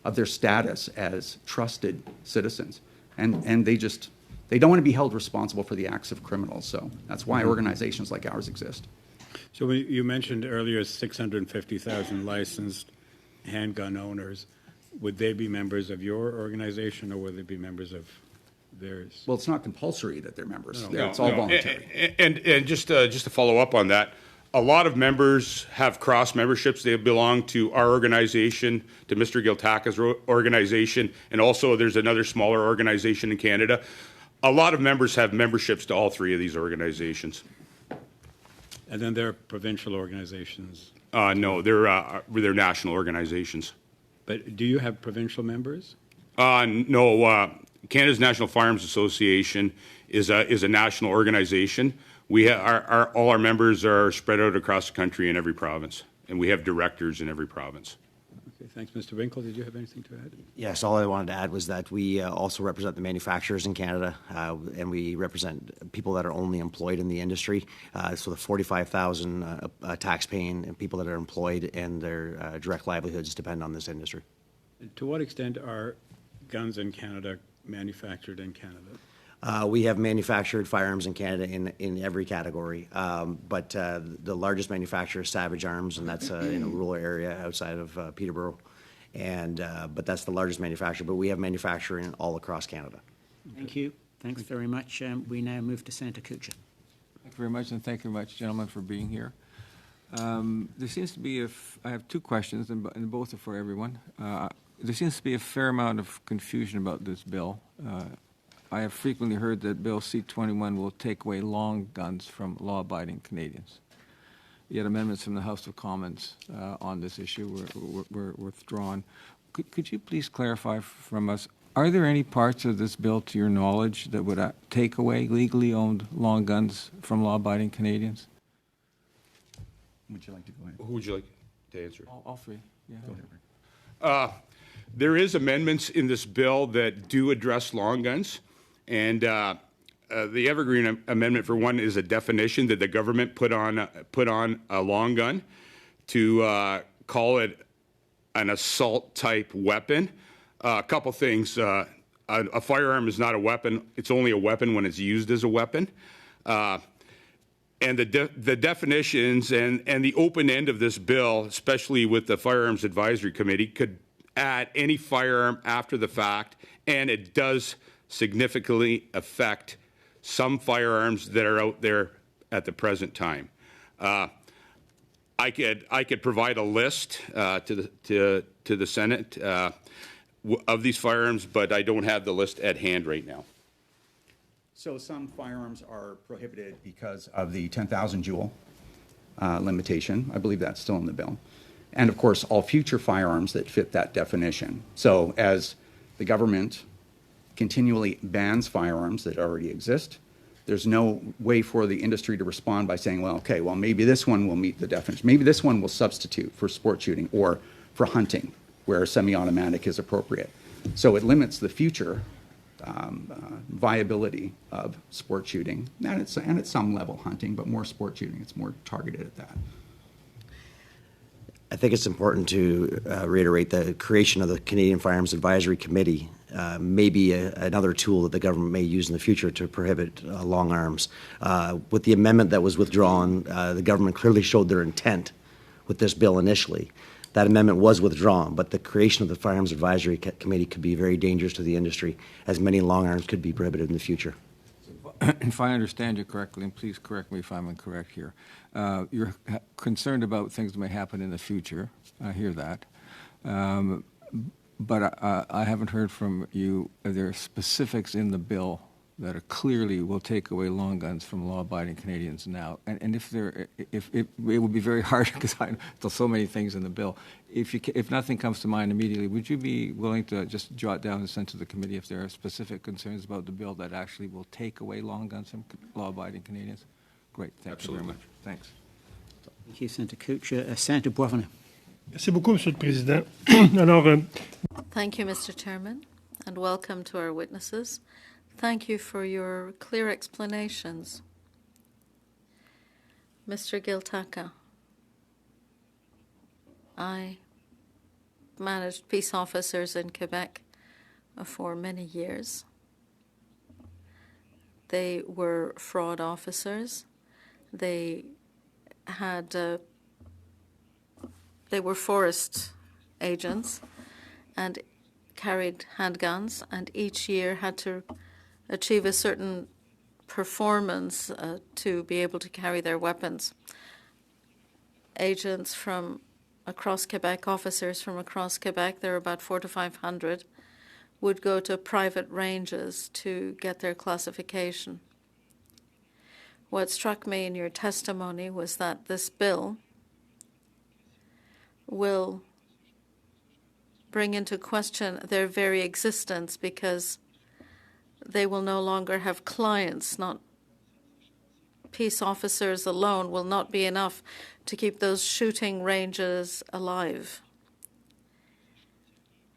S1: of their status as trusted citizens, and they don't want to be held responsible for the acts of criminals. So that's why organizations like ours exist.
S15: So you mentioned earlier 650,000 licensed handgun owners. Would they be members of your organization, or would they be members of theirs?
S1: Well, it's not compulsory that they're members.
S17: No,
S1: It's all voluntary.
S17: And just to follow up on that, a lot of members have cross memberships. They belong to our organization, to Mr. Giltaca's organization, and also there's another smaller organization in Canada. A lot of members have memberships to all three of these organizations.
S15: And then there are provincial organizations?
S17: No, they're national organizations.
S15: But do you have provincial members?
S17: No, Canada's National Firearms Association is a national organization. All our members are spread out across the country in every province, and we have directors in every province.
S15: Okay, thanks. Mr. Winkel, did you have anything to add?
S16: Yes, all I wanted to add was that we also represent the manufacturers in Canada, and we represent people that are only employed in the industry. So the 45,000 tax-paying people that are employed and their direct livelihoods depend on this industry.
S15: To what extent are guns in Canada manufactured in Canada?
S16: We have manufactured firearms in Canada in every category, but the largest manufacturer is Savage Arms, and that's in a rural area outside of Peterborough. But that's the largest manufacturer, but we have manufacturing all across Canada.
S4: Thank you. Thanks very much. We now move to Senator Kutcher.
S13: Thank you very much, and thank you very much, gentlemen, for being here. There seems to be I have two questions, and both are for everyone. There seems to be a fair amount of confusion about this bill. I have frequently heard that Bill C-21 will take away long guns from law-abiding Canadians. Yet amendments from the House of Commons on this issue were withdrawn. Could you please clarify from us, are there any parts of this bill, to your knowledge, that would take away legally owned long guns from law-abiding Canadians?
S1: Would you like to go ahead?
S17: Who would you like to answer?
S13: All three. Yeah.
S1: Go ahead.
S17: There is amendments in this bill that do address long guns. And the Evergreen Amendment, for one, is a definition that the government put on a long gun to call it an assault-type weapon. A couple things. A firearm is not a weapon. It's only a weapon when it's used as a weapon. And the definitions and the open end of this bill, especially with the Firearms Advisory Committee, could add any firearm after the fact, and it does significantly affect some firearms that are out there at the present time. I could provide a list to the Senate of these firearms, but I don't have the list at hand right now.
S1: So some firearms are prohibited because of the 10,000 joule limitation. I believe that's still in the bill. And of course, all future firearms that fit that definition. So as the government continually bans firearms that already exist, there's no way for the industry to respond by saying, well, okay, well, maybe this one will meet the definition. Maybe this one will substitute for sport shooting or for hunting, where semi-automatic is appropriate. So it limits the future viability of sport shooting, and at some level hunting, but more sport shooting. It's more targeted at that.
S16: I think it's important to reiterate the creation of the Canadian Firearms Advisory Committee may be another tool that the government may use in the future to prohibit long arms. With the amendment that was withdrawn, the government clearly showed their intent with this bill initially. That amendment was withdrawn, but the creation of the Firearms Advisory Committee could be very dangerous to the industry, as many long arms could be prohibited in the future.
S13: If I understand you correctly, and please correct me if I'm incorrect here, you're concerned about things that may happen in the future. I hear that. But I haven't heard from you, are there specifics in the bill that are clearly will take away long guns from law-abiding Canadians now? And if it would be very hard because there's so many things in the bill. If nothing comes to mind immediately, would you be willing to just jot down and send to the committee if there are specific concerns about the bill that actually will take away long guns from law-abiding Canadians? Great, thank you very much. Thanks.
S4: Thank you, Senator Kutcher. Senator Boisvenu.
S6: Merci beaucoup, Monsieur le Président. Alors,
S7: Thank you, Mr. Chairman, and welcome to our witnesses. Thank you for your clear explanations. Mr. Giltaca, I managed peace officers in Quebec for many years. They were fraud officers. They were forest agents and carried handguns, and each year had to achieve a certain performance to be able to carry their weapons. Agents from across Quebec, officers from across Quebec, there are about 400 to 500, would go to private ranges to get their classification. What struck me in your testimony was that this bill will bring into question their very existence because they will no longer have clients. Not peace officers alone will not be enough to keep those shooting ranges alive.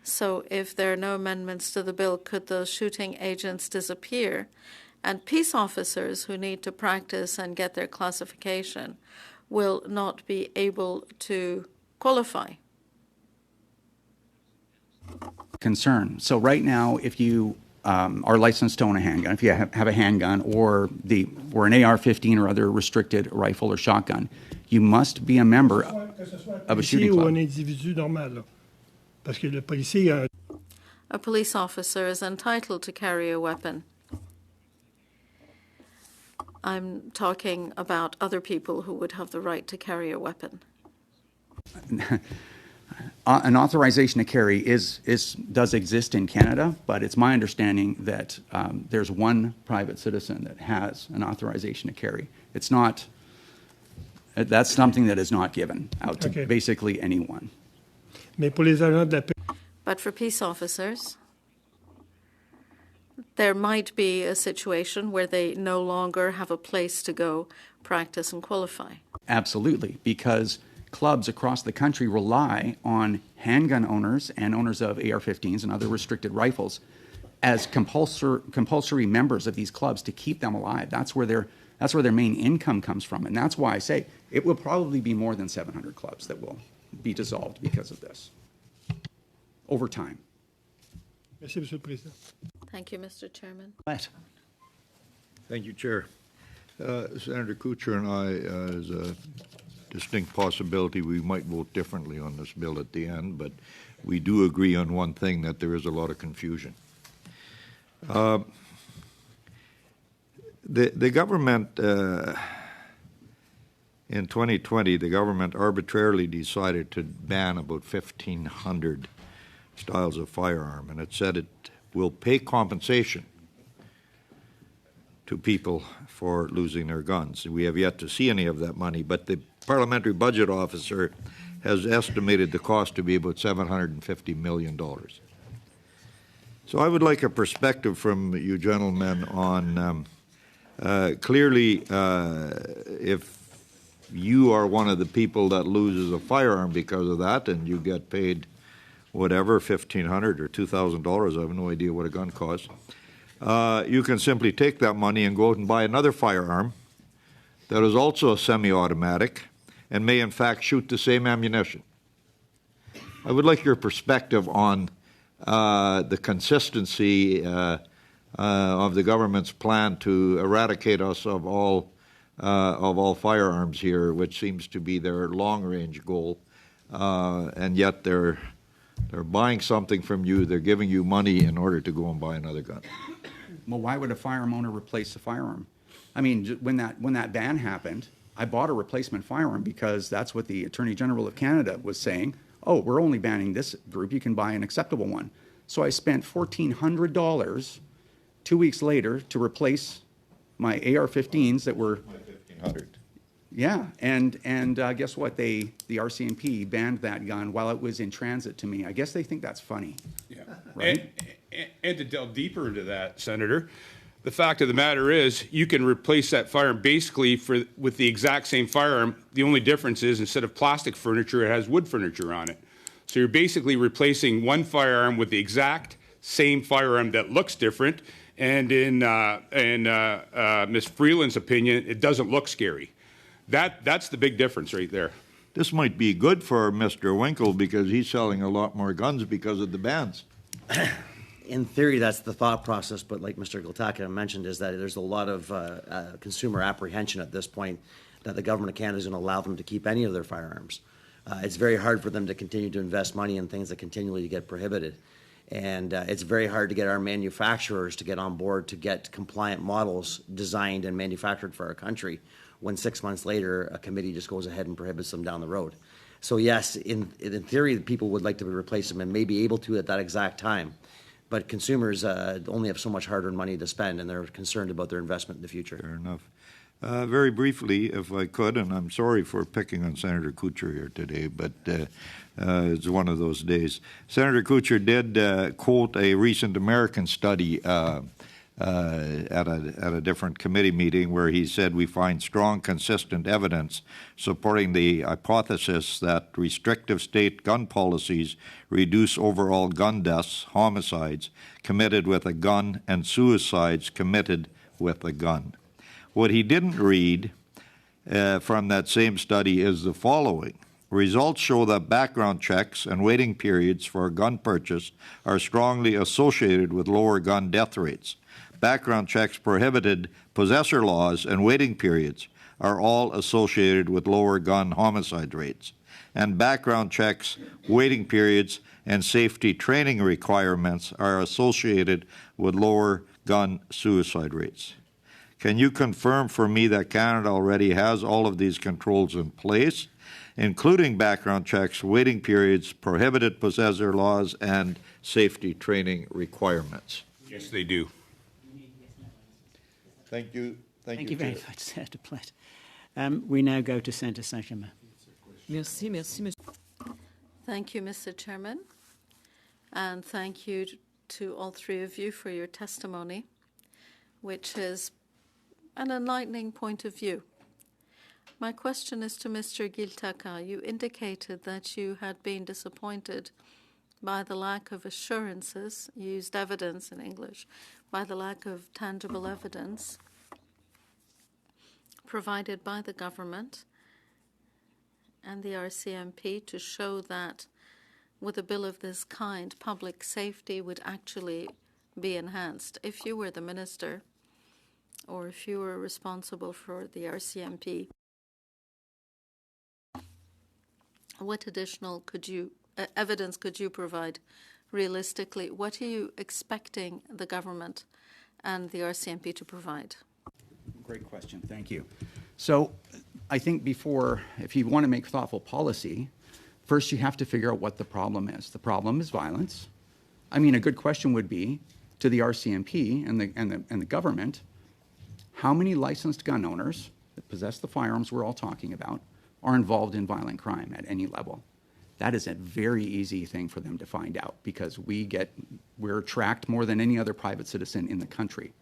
S7: So if there are no amendments to the bill, could those shooting agents disappear? And peace officers who need to practice and get their classification will not be able to qualify.
S1: Concern. So right now, if you are licensed to own a handgun, if you have a handgun or an AR-15 or other restricted rifle or shotgun, you must be a member of a shooting club.
S7: A police officer is entitled to carry a weapon. I'm talking about other people who would have the right to carry a weapon.
S1: An authorization to carry does exist in Canada, but it's my understanding that there's one private citizen that has an authorization to carry. It's not. That's something that is not given out to basically anyone.
S7: But for peace officers, there might be a situation where they no longer have a place to go practice and qualify.
S1: Absolutely, because clubs across the country rely on handgun owners and owners of AR-15s and other restricted rifles as compulsory members of these clubs to keep them alive. That's where their main income comes from, and that's why I say it will probably be more than 700 clubs that will be dissolved because of this over time.
S7: Thank you, Mr. Chairman.
S1: Plett.
S3: Thank you, Chair. Senator Kutcher and I, as a distinct possibility, we might vote differently on this bill at the end, but we do agree on one thing, that there is a lot of confusion. The government, in 2020, the government arbitrarily decided to ban about 1,500 styles of firearm, and it said it will pay compensation to people for losing their guns. We have yet to see any of that money, but the parliamentary budget officer has estimated the cost to be about $750 million. So I would like a perspective from you gentlemen on clearly if you are one of the people that loses a firearm because of that and you get paid whatever, $1,500 or $2,000, I have no idea what a gun costs, you can simply take that money and go out and buy another firearm that is also a semi-automatic and may in fact shoot the same ammunition. I would like your perspective on the consistency of the government's plan to eradicate us of all firearms here, which seems to be their long-range goal, and yet they're buying something from you, they're giving you money in order to go and buy another gun.
S1: Well, why would a firearm owner replace a firearm? I mean, when that ban happened, I bought a replacement firearm because that's what the Attorney General of Canada was saying. Oh, we're only banning this group, you can buy an acceptable one. So I spent $1,400 2 weeks later to replace my AR-15s that were...
S3: $1,500.
S1: Yeah, and guess what? The RCMP banned that gun while it was in transit to me. I guess they think that's funny.
S17: Yeah.
S1: Right?
S17: And to delve deeper into that, Senator, the fact of the matter is you can replace that firearm basically with the exact same firearm. The only difference is instead of plastic furniture, it has wood furniture on it. So you're basically replacing one firearm with the exact same firearm that looks different. And in Ms. Freeland's opinion, it doesn't look scary. That's the big difference right there.
S3: This might be good for Mr. Winkel because he's selling a lot more guns because of the bans.
S16: In theory, that's the thought process, but like Mr. Giltaca mentioned, is that there's a lot of consumer apprehension at this point that the government of Canada is going to allow them to keep any of their firearms. It's very hard for them to continue to invest money in things that continually get prohibited. And it's very hard to get our manufacturers to get on board to get compliant models designed and manufactured for our country when 6 months later a committee just goes ahead and prohibits them down the road. So yes, in theory, people would like to replace them and may be able to at that exact time. But consumers only have so much hard-earned money to spend, and they're concerned about their investment in the future.
S3: Fair enough. Very briefly, if I could, and I'm sorry for picking on Senator Kutcher here today, but it's one of those days. Senator Kutcher did quote a recent American study at a different committee meeting where he said, "We find strong, consistent evidence supporting the hypothesis that restrictive state gun policies reduce overall gun deaths, homicides committed with a gun, and suicides committed with a gun." What he didn't read from that same study is the following. Results show that background checks and waiting periods for a gun purchase are strongly associated with lower gun death rates. Background checks, prohibited possessor laws, and waiting periods are all associated with lower gun homicide rates. And background checks, waiting periods, and safety training requirements are associated with lower gun suicide rates. Can you confirm for me that Canada already has all of these controls in place, including background checks, waiting periods, prohibited possessor laws, and safety training requirements?
S17: Yes, they do.
S3: Thank you.
S4: Thank you very much, Senator Plett. We now go to Senator Saint-Germain.
S2: Merci, monsieur.
S7: Thank you, Mr. Chairman, and thank you to all three of you for your testimony, which is an enlightening point of view. My question is to Mr. Giltaca. You indicated that you had been disappointed by the lack of assurances, you used evidence in English, by the lack of tangible evidence provided by the government and the RCMP to show that with a bill of this kind, public safety would actually be enhanced. If you were the minister, or if you were responsible for the RCMP, what additional evidence could you provide realistically? What are you expecting the government and the RCMP to provide?
S1: Great question. Thank you. So I think if you want to make thoughtful policy, first you have to figure out what the problem is. The problem is violence. I mean, a good question would be to the RCMP and the government, how many licensed gun owners that possess the firearms we're all talking about are involved in violent crime at any level? That is a very easy thing for them to find out because we're tracked more than any other private citizen in the country.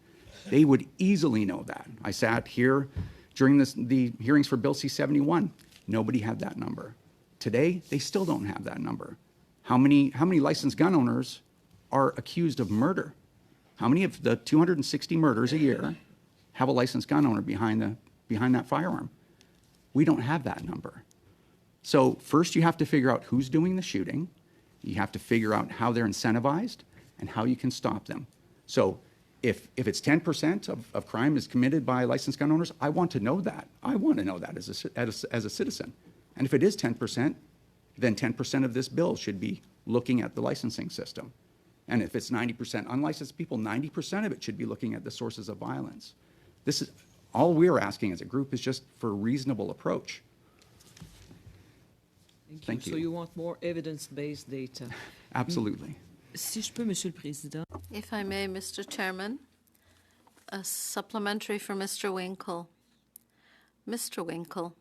S1: They would easily know that. I sat here during the hearings for Bill C-71. Nobody had that number. Today, they still don't have that number. How many licensed gun owners are accused of murder? How many of the 260 murders a year have a licensed gun owner behind that firearm? We don't have that number. So first you have to figure out who's doing the shooting. You have to figure out how they're incentivized and how you can stop them. So if it's 10% of crime is committed by licensed gun owners, I want to know that. I want to know that as a citizen. And if it is 10%, then 10% of this bill should be looking at the licensing system. And if it's 90% unlicensed people, 90% of it should be looking at the sources of violence. This is all we're asking as a group is just for a reasonable approach. Thank you.
S2: So you want more evidence-based data?
S1: Absolutely.
S2: Si je peux, Monsieur le Président.
S7: If I may, Mr. Chairman, a supplementary for Mr. Winkel. Mr. Winkel,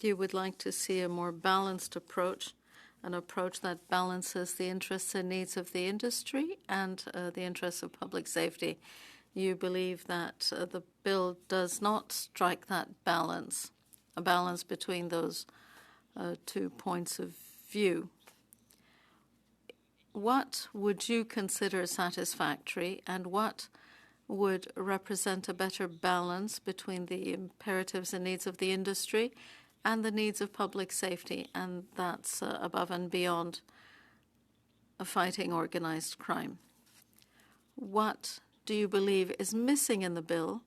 S7: you would like to see a more balanced approach, an approach that balances the interests and needs of the industry and the interests of public safety. You believe that the bill does not strike that balance, a balance between those 2 points of view. What would you consider satisfactory, and what would represent a better balance between the imperatives and needs of the industry and the needs of public safety, and that's above and beyond fighting organized crime. What do you believe is missing in the bill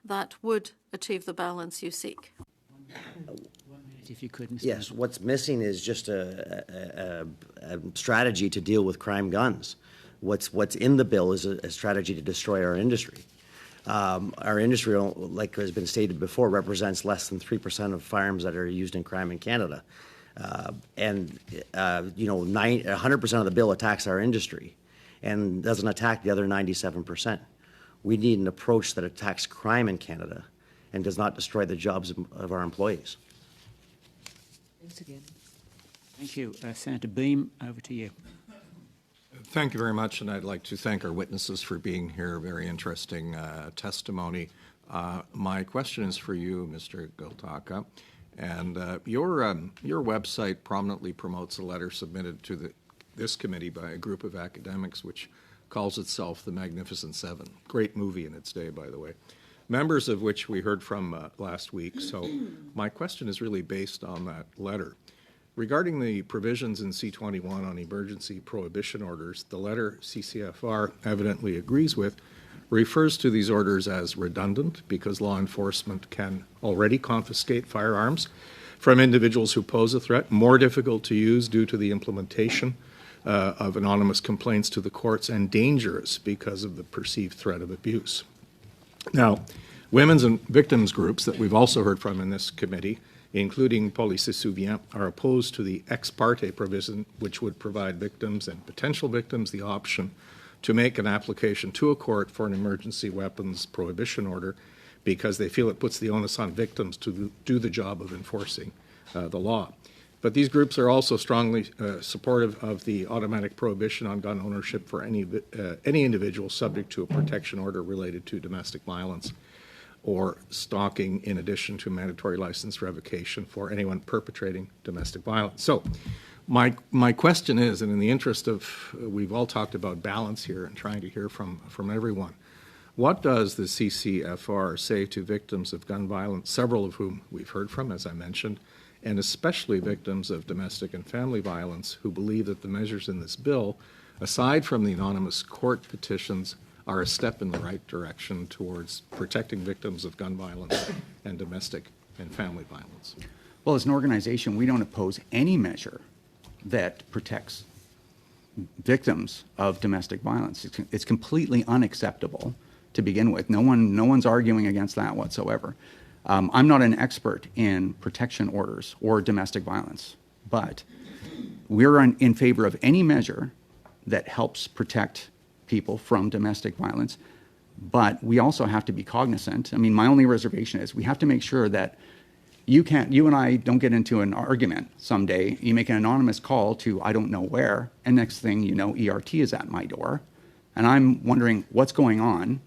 S7: that would achieve the balance you seek?
S4: If you could, Mr.
S16: Yes, what's missing is just a strategy to deal with crime guns. What's in the bill is a strategy to destroy our industry. Our industry, like has been stated before, represents less than 3% of firearms that are used in crime in Canada. 100% of the bill attacks our industry and doesn't attack the other 97%. We need an approach that attacks crime in Canada and does not destroy the jobs of our employees.
S4: Thanks again. Thank you. Senator Boehm, over to you.
S9: Thank you very much, and I'd like to thank our witnesses for being here. Very interesting testimony. My question is for you, Mr. Giltaca. And your website prominently promotes a letter submitted to this committee by a group of academics which calls itself the Magnificent Seven. Great movie in its day, by the way. Members of which we heard from last week. So my question is really based on that letter. Regarding the provisions in C-21 on emergency prohibition orders, the letter CCFR evidently agrees with refers to these orders as redundant because law enforcement can already confiscate firearms from individuals who pose a threat, more difficult to use due to the implementation of anonymous complaints to the courts, and dangerous because of the perceived threat of abuse. Now, women's and victims groups that we've also heard from in this committee, including Police se souvient, are opposed to the ex parte provision, which would provide victims and potential victims the option to make an application to a court for an emergency weapons prohibition order because they feel it puts the onus on victims to do the job of enforcing the law. But these groups are also strongly supportive of the automatic prohibition on gun ownership for any individual subject to a protection order related to domestic violence or stalking, in addition to mandatory license revocation for anyone perpetrating domestic violence. So my question is, and in the interest of, we've all talked about balance here and trying to hear from everyone, what does the CCFR say to victims of gun violence, several of whom we've heard from, as I mentioned, and especially victims of domestic and family violence who believe that the measures in this bill, aside from the anonymous court petitions, are a step in the right direction towards protecting victims of gun violence and domestic and family violence?
S1: Well, as an organization, we don't oppose any measure that protects victims of domestic violence. It's completely unacceptable to begin with. No one's arguing against that whatsoever. I'm not an expert in protection orders or domestic violence, but we're in favor of any measure that helps protect people from domestic violence. But we also have to be cognizant. I mean, my only reservation is we have to make sure that you and I don't get into an argument someday. You make an anonymous call to I don't know where, and next thing you know, ERT is at my door, and I'm wondering what's going on,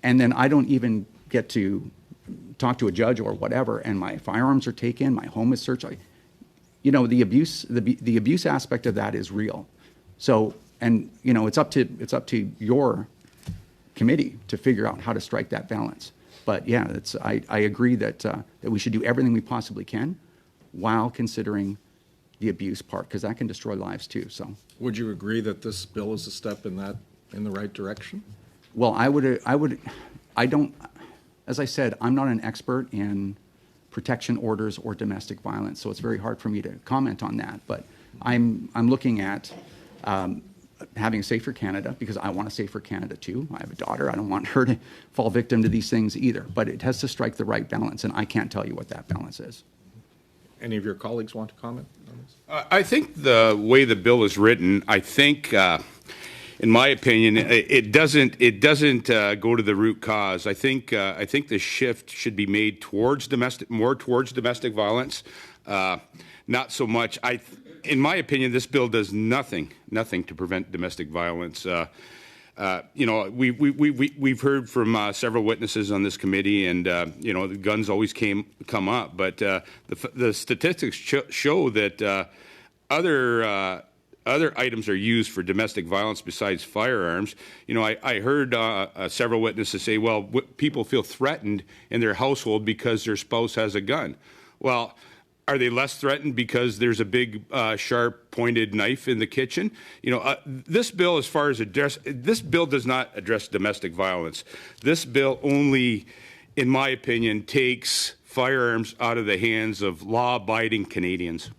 S1: and then I don't even get to talk to a judge or whatever, and my firearms are taken, my home is searched. The abuse aspect of that is real. So, and it's up to your committee to figure out how to strike that balance. But yeah, I agree that we should do everything we possibly can while considering the abuse part, because that can destroy lives too. So,
S9: would you agree that this bill is a step in the right direction?
S1: Well, I don't. As I said, I'm not an expert in protection orders or domestic violence, so it's very hard for me to comment on that. But I'm looking at having a safer Canada because I want a safer Canada too. I have a daughter. I don't want her to fall victim to these things either. But it has to strike the right balance, and I can't tell you what that balance is.
S9: Any of your colleagues want to comment on this?
S17: I think the way the bill is written, I think, in my opinion, it doesn't go to the root cause. I think the shift should be made more towards domestic violence, not so much. In my opinion, this bill does nothing to prevent domestic violence. We've heard from several witnesses on this committee, and the guns always come up, but the statistics show that other other items are used for domestic violence besides firearms. You know, I heard several witnesses say, well, people feel threatened in their household because their spouse has a gun. Well, are they less threatened because there's a big, sharp, pointed knife in the kitchen? You know, this bill, as far as this bill does not address domestic violence. This bill only, in my opinion, takes firearms out of the hands of law-abiding Canadians.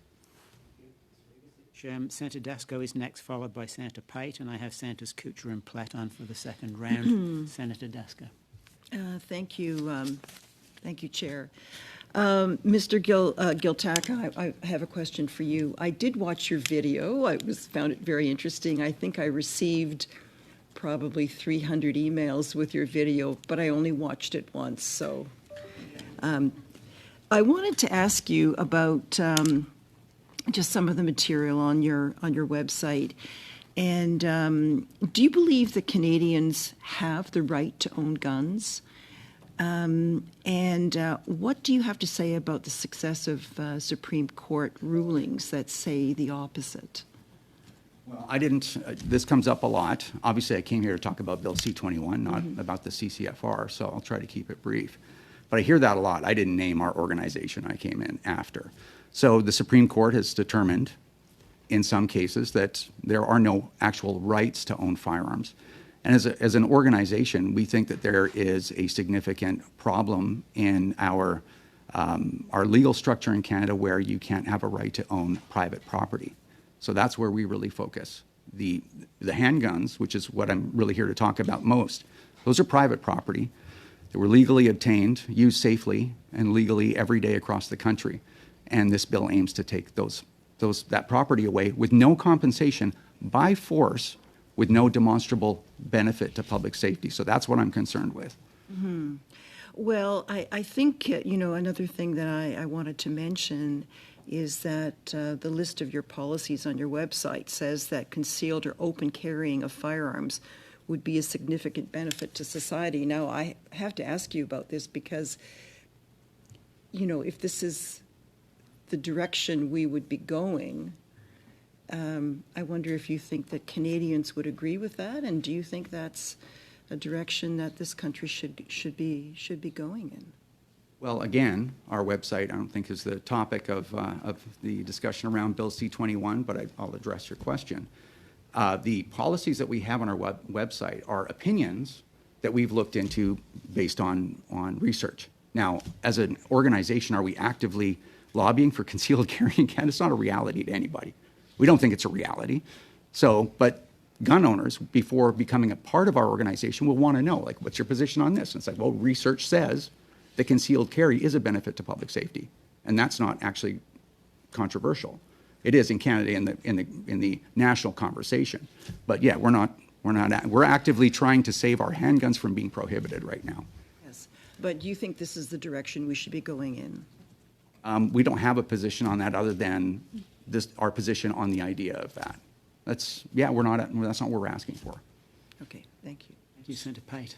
S4: Senator Dasko is next, followed by Senator Pate, and I have Senators Kutcher and Plett on for the second round. Senator Dasko.
S2: Thank you. Thank you, Chair. Mr. Giltaca, I have a question for you. I did watch your video. I found it very interesting. I think I received probably 300 emails with your video, but I only watched it once. So I wanted to ask you about just some of the material on your website. And do you believe that Canadians have the right to own guns? And what do you have to say about the successive Supreme Court rulings that say the opposite?
S1: Well, I didn't, this comes up a lot. Obviously, I came here to talk about Bill C-21, not about the CCFR, so I'll try to keep it brief. But I hear that a lot. I didn't name our organization. I came in after. So the Supreme Court has determined in some cases that there are no actual rights to own firearms. And as an organization, we think that there is a significant problem in our legal structure in Canada where you can't have a right to own private property. So that's where we really focus. The handguns, which is what I'm really here to talk about most, those are private property. They were legally obtained, used safely, and legally every day across the country. And this bill aims to take that property away with no compensation by force, with no demonstrable benefit to public safety. So that's what I'm concerned with.
S2: Mm-hmm. Well, I think, another thing that I wanted to mention is that the list of your policies on your website says that concealed or open carrying of firearms would be a significant benefit to society. Now, I have to ask you about this because, if this is the direction we would be going, I wonder if you think that Canadians would agree with that, and do you think that's a direction that this country should be going in?
S1: Well, again, our website I don't think is the topic of the discussion around Bill C-21, but I'll address your question. The policies that we have on our website are opinions that we've looked into based on research. Now, as an organization, are we actively lobbying for concealed carry in Canada? It's not a reality to anybody. We don't think it's a reality. So, but gun owners, before becoming a part of our organization, will want to know, like, what's your position on this? And it's like, well, research says that concealed carry is a benefit to public safety, and that's not actually controversial. It is in Canada in the national conversation, but yeah, we're actively trying to save our handguns from being prohibited right now.
S2: Yes, but do you think this is the direction we should be going in?
S1: We don't have a position on that other than our position on the idea of that. That's not what we're asking for.
S2: Okay, thank you.
S4: Thank you, Senator Pate.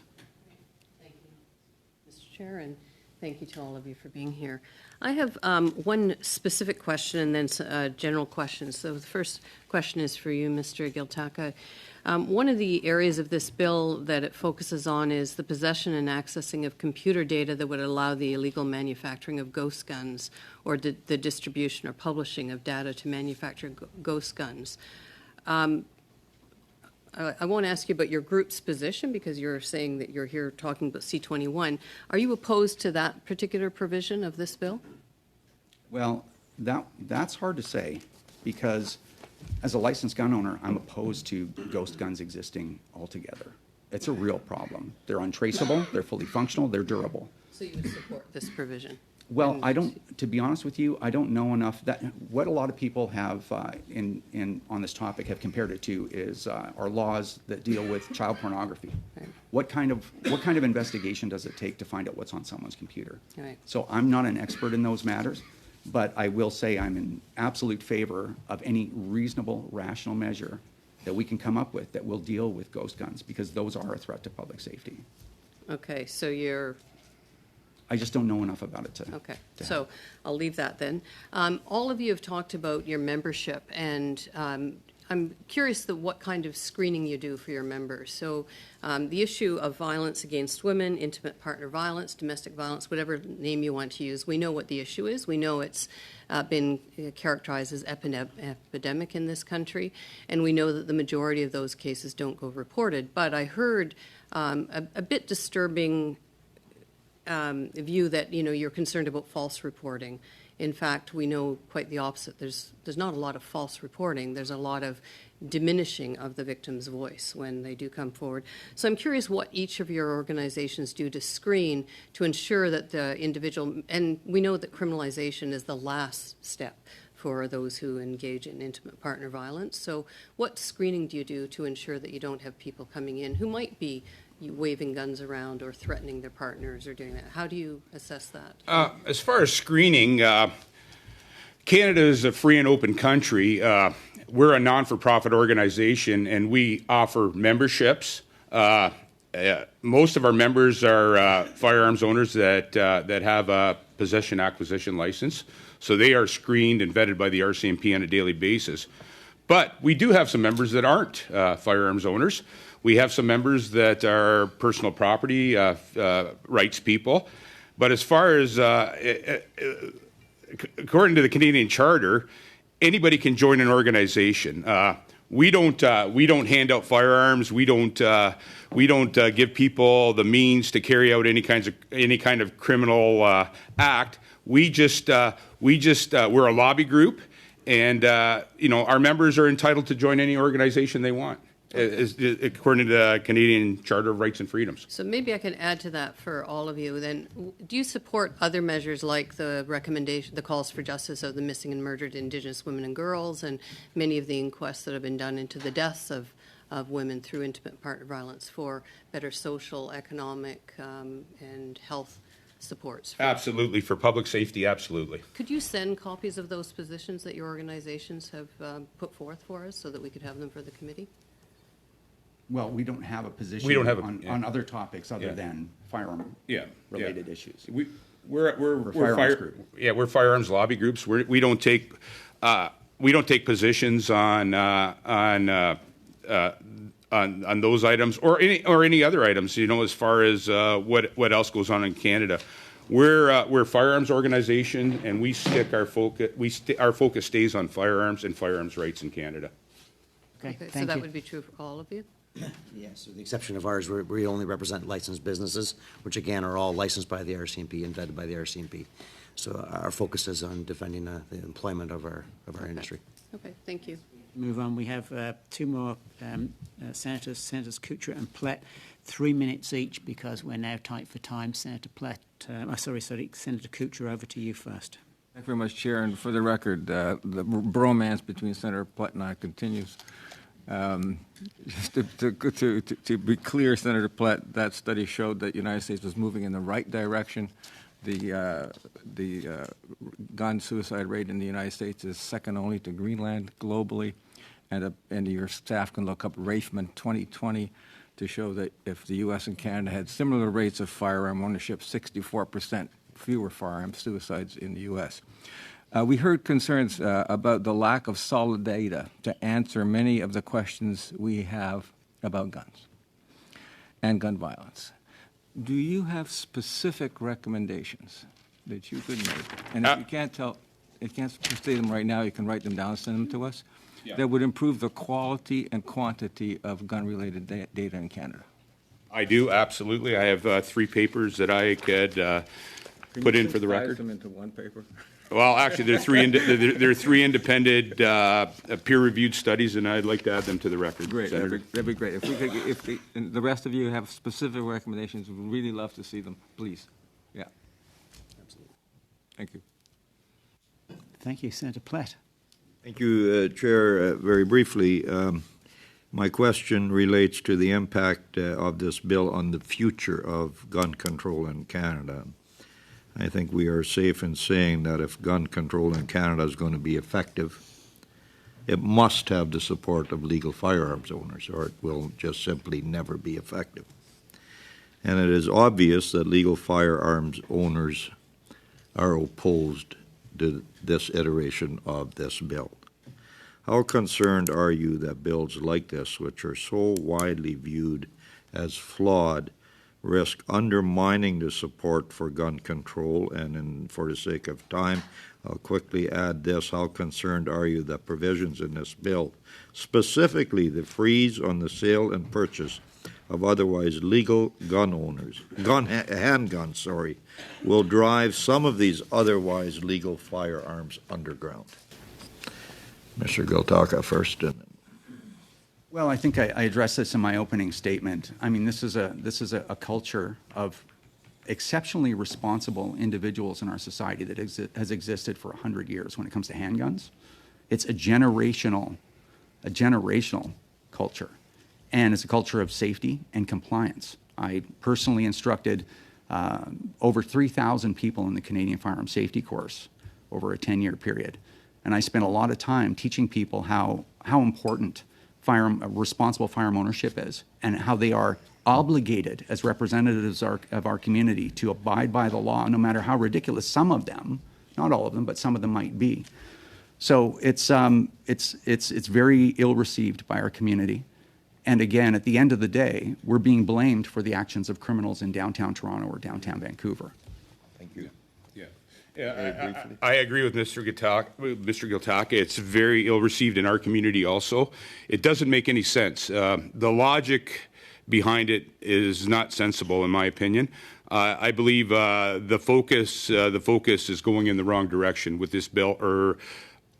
S18: Thank you, Mr. Chair, and thank you to all of you for being here. I have one specific question and then general questions. So the first question is for you, Mr. Giltaca. One of the areas of this bill that it focuses on is the possession and accessing of computer data that would allow the illegal manufacturing of ghost guns or the distribution or publishing of data to manufacture ghost guns. I won't ask you about your group's position because you're saying that you're here talking about C-21. Are you opposed to that particular provision of this bill?
S1: Well, that's hard to say because as a licensed gun owner, I'm opposed to ghost guns existing altogether. It's a real problem. They're untraceable, they're fully functional, they're durable.
S18: So you would support this provision?
S1: Well, to be honest with you, I don't know enough. What a lot of people have on this topic have compared it to is our laws that deal with child pornography. Right. What kind of investigation does it take to find out what's on someone's computer?
S18: Right.
S1: So I'm not an expert in those matters, but I will say I'm in absolute favor of any reasonable, rational measure that we can come up with that will deal with ghost guns because those are a threat to public safety.
S18: Okay, so you're...
S1: I just don't know enough about it to.
S18: Okay, so I'll leave that then. All of you have talked about your membership, and I'm curious what kind of screening you do for your members. So the issue of violence against women, intimate partner violence, domestic violence, whatever name you want to use, we know what the issue is. We know it's been characterized as epidemic in this country, and we know that the majority of those cases don't go reported. But I heard a bit disturbing view that, you know, you're concerned about false reporting. In fact, we know quite the opposite. There's not a lot of false reporting. There's a lot of diminishing of the victim's voice when they do come forward. So I'm curious what each of your organizations do to screen to ensure that the individual, and we know that criminalization is the last step for those who engage in intimate partner violence. So what screening do you do to ensure that you don't have people coming in who might be waving guns around or threatening their partners or doing that? How do you assess that?
S17: As far as screening, Canada is a free and open country. We're a non-for-profit organization, and we offer memberships. Most of our members are firearms owners that have a possession acquisition license, so they are screened and vetted by the RCMP on a daily basis. But we do have some members that aren't firearms owners. We have some members that are personal property rights people. But as far as, according to the Canadian Charter, anybody can join an organization. We don't hand out firearms. We don't give people the means to carry out any kind of criminal act. We're a lobby group, and our members are entitled to join any organization they want, according to the Canadian Charter of Rights and Freedoms.
S18: So maybe I can add to that for all of you. Then, do you support other measures like the recommendation, the calls for justice of the missing and murdered Indigenous women and girls, and many of the inquests that have been done into the deaths of women through intimate partner violence for better social, economic, and health supports?
S17: Absolutely, for public safety, absolutely.
S18: Could you send copies of those positions that your organizations have put forth for us so that we could have them for the committee?
S1: Well, we don't have a position on other topics other than firearm related issues.
S17: We're
S1: firearms group.
S17: Yeah, we're firearms lobby groups. We don't take positions on those items or any other items. You know, as far as what else goes on in Canada. We're a firearms organization, and we stick our focus. Our focus stays on firearms and firearms rights in Canada.
S18: Okay, so that would be true for all of you?
S16: Yes, with the exception of ours, we only represent licensed businesses, which again are all licensed by the RCMP and vetted by the RCMP. So our focus is on defending the employment of our industry.
S18: Okay, thank you.
S4: Move on. We have two more senators, Senators Kutcher and Plett, 3 minutes each because we're now tight for time. Senator Plett, Senator Kutcher, over to you first.
S13: Thank you very much, Chair. And for the record, the bromance between Senator Plett and I continues. Just to be clear, Senator Plett, that study showed that the United States was moving in the right direction. The gun suicide rate in the United States is second only to Greenland globally, and your staff can look up Rafeman 2020 to show that if the U.S. and Canada had similar rates of firearm ownership, 64% fewer firearm suicides in the U.S. We heard concerns about the lack of solid data to answer many of the questions we have about guns and gun violence. Do you have specific recommendations that you could make? And if you can't state them right now, you can write them down and send them to us. Yeah. That would improve the quality and quantity of gun-related data in Canada.
S17: I do, absolutely. I have 3 papers that I could put in for the record.
S13: Them into one paper?
S17: Well, actually, there are three independent peer-reviewed studies, and I'd like to add them to the record.
S13: Great, that'd be great. If the rest of you have specific recommendations, we'd really love to see them. Please, yeah.
S16: Absolutely.
S13: Thank you.
S4: Thank you, Senator Plett.
S3: Thank you, Chair. Very briefly, my question relates to the impact of this bill on the future of gun control in Canada. I think we are safe in saying that if gun control in Canada is going to be effective, it must have the support of legal firearms owners, or it will just simply never be effective. And it is obvious that legal firearms owners are opposed to this iteration of this bill. How concerned are you that bills like this, which are so widely viewed as flawed, risk undermining the support for gun control? And for the sake of time, I'll quickly add this. How concerned are you that provisions in this bill, specifically the freeze on the sale and purchase of otherwise legal handguns, will drive some of these otherwise legal firearms underground? Mr. Giltaca first.
S1: Well, I think I addressed this in my opening statement. I mean, this is a culture of exceptionally responsible individuals in our society that has existed for 100 years when it comes to handguns. It's a generational culture, and it's a culture of safety and compliance. I personally instructed over 3,000 people in the Canadian Firearm Safety course over a 10-year period. And I spent a lot of time teaching people how important responsible firearm ownership is, and how they are obligated as representatives of our community to abide by the law, no matter how ridiculous some of them, not all of them, but some of them might be. So it's very ill received by our community. And again, at the end of the day, we're being blamed for the actions of criminals in downtown Toronto or downtown Vancouver.
S3: Thank you.
S17: I agree with Mr. Giltaca. It's very ill-received in our community also. It doesn't make any sense. The logic behind it is not sensible, in my opinion. I believe the focus is going in the wrong direction with this bill, or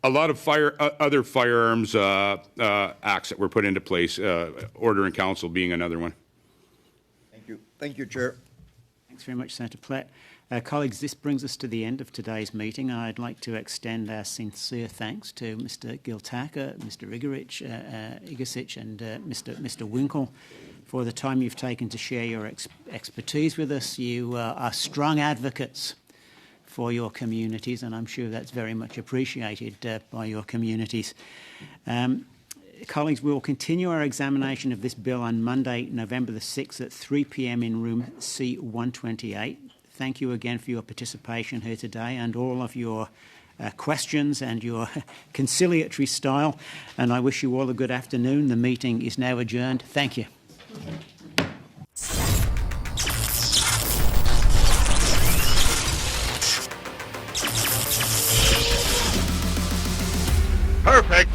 S17: a lot of other firearms acts that were put into place, Order in Council being another one.
S3: Thank you. Thank you, Chair.
S4: Thanks very much, Senator Plett. Colleagues, this brings us to the end of today's meeting. I'd like to extend our sincere thanks to Mr. Giltaca, Mr. Igercich, and Mr. Winkel for the time you've taken to share your expertise with us. You are strong advocates for your communities, and I'm sure that's very much appreciated by your communities. Colleagues, we will continue our examination of this bill on Monday, November the 6th at 3 p.m. in room C128. Thank you again for your participation here today and all of your questions and your conciliatory style. And I wish you all a good afternoon. The meeting is now adjourned. Thank you.
S19: Perfect.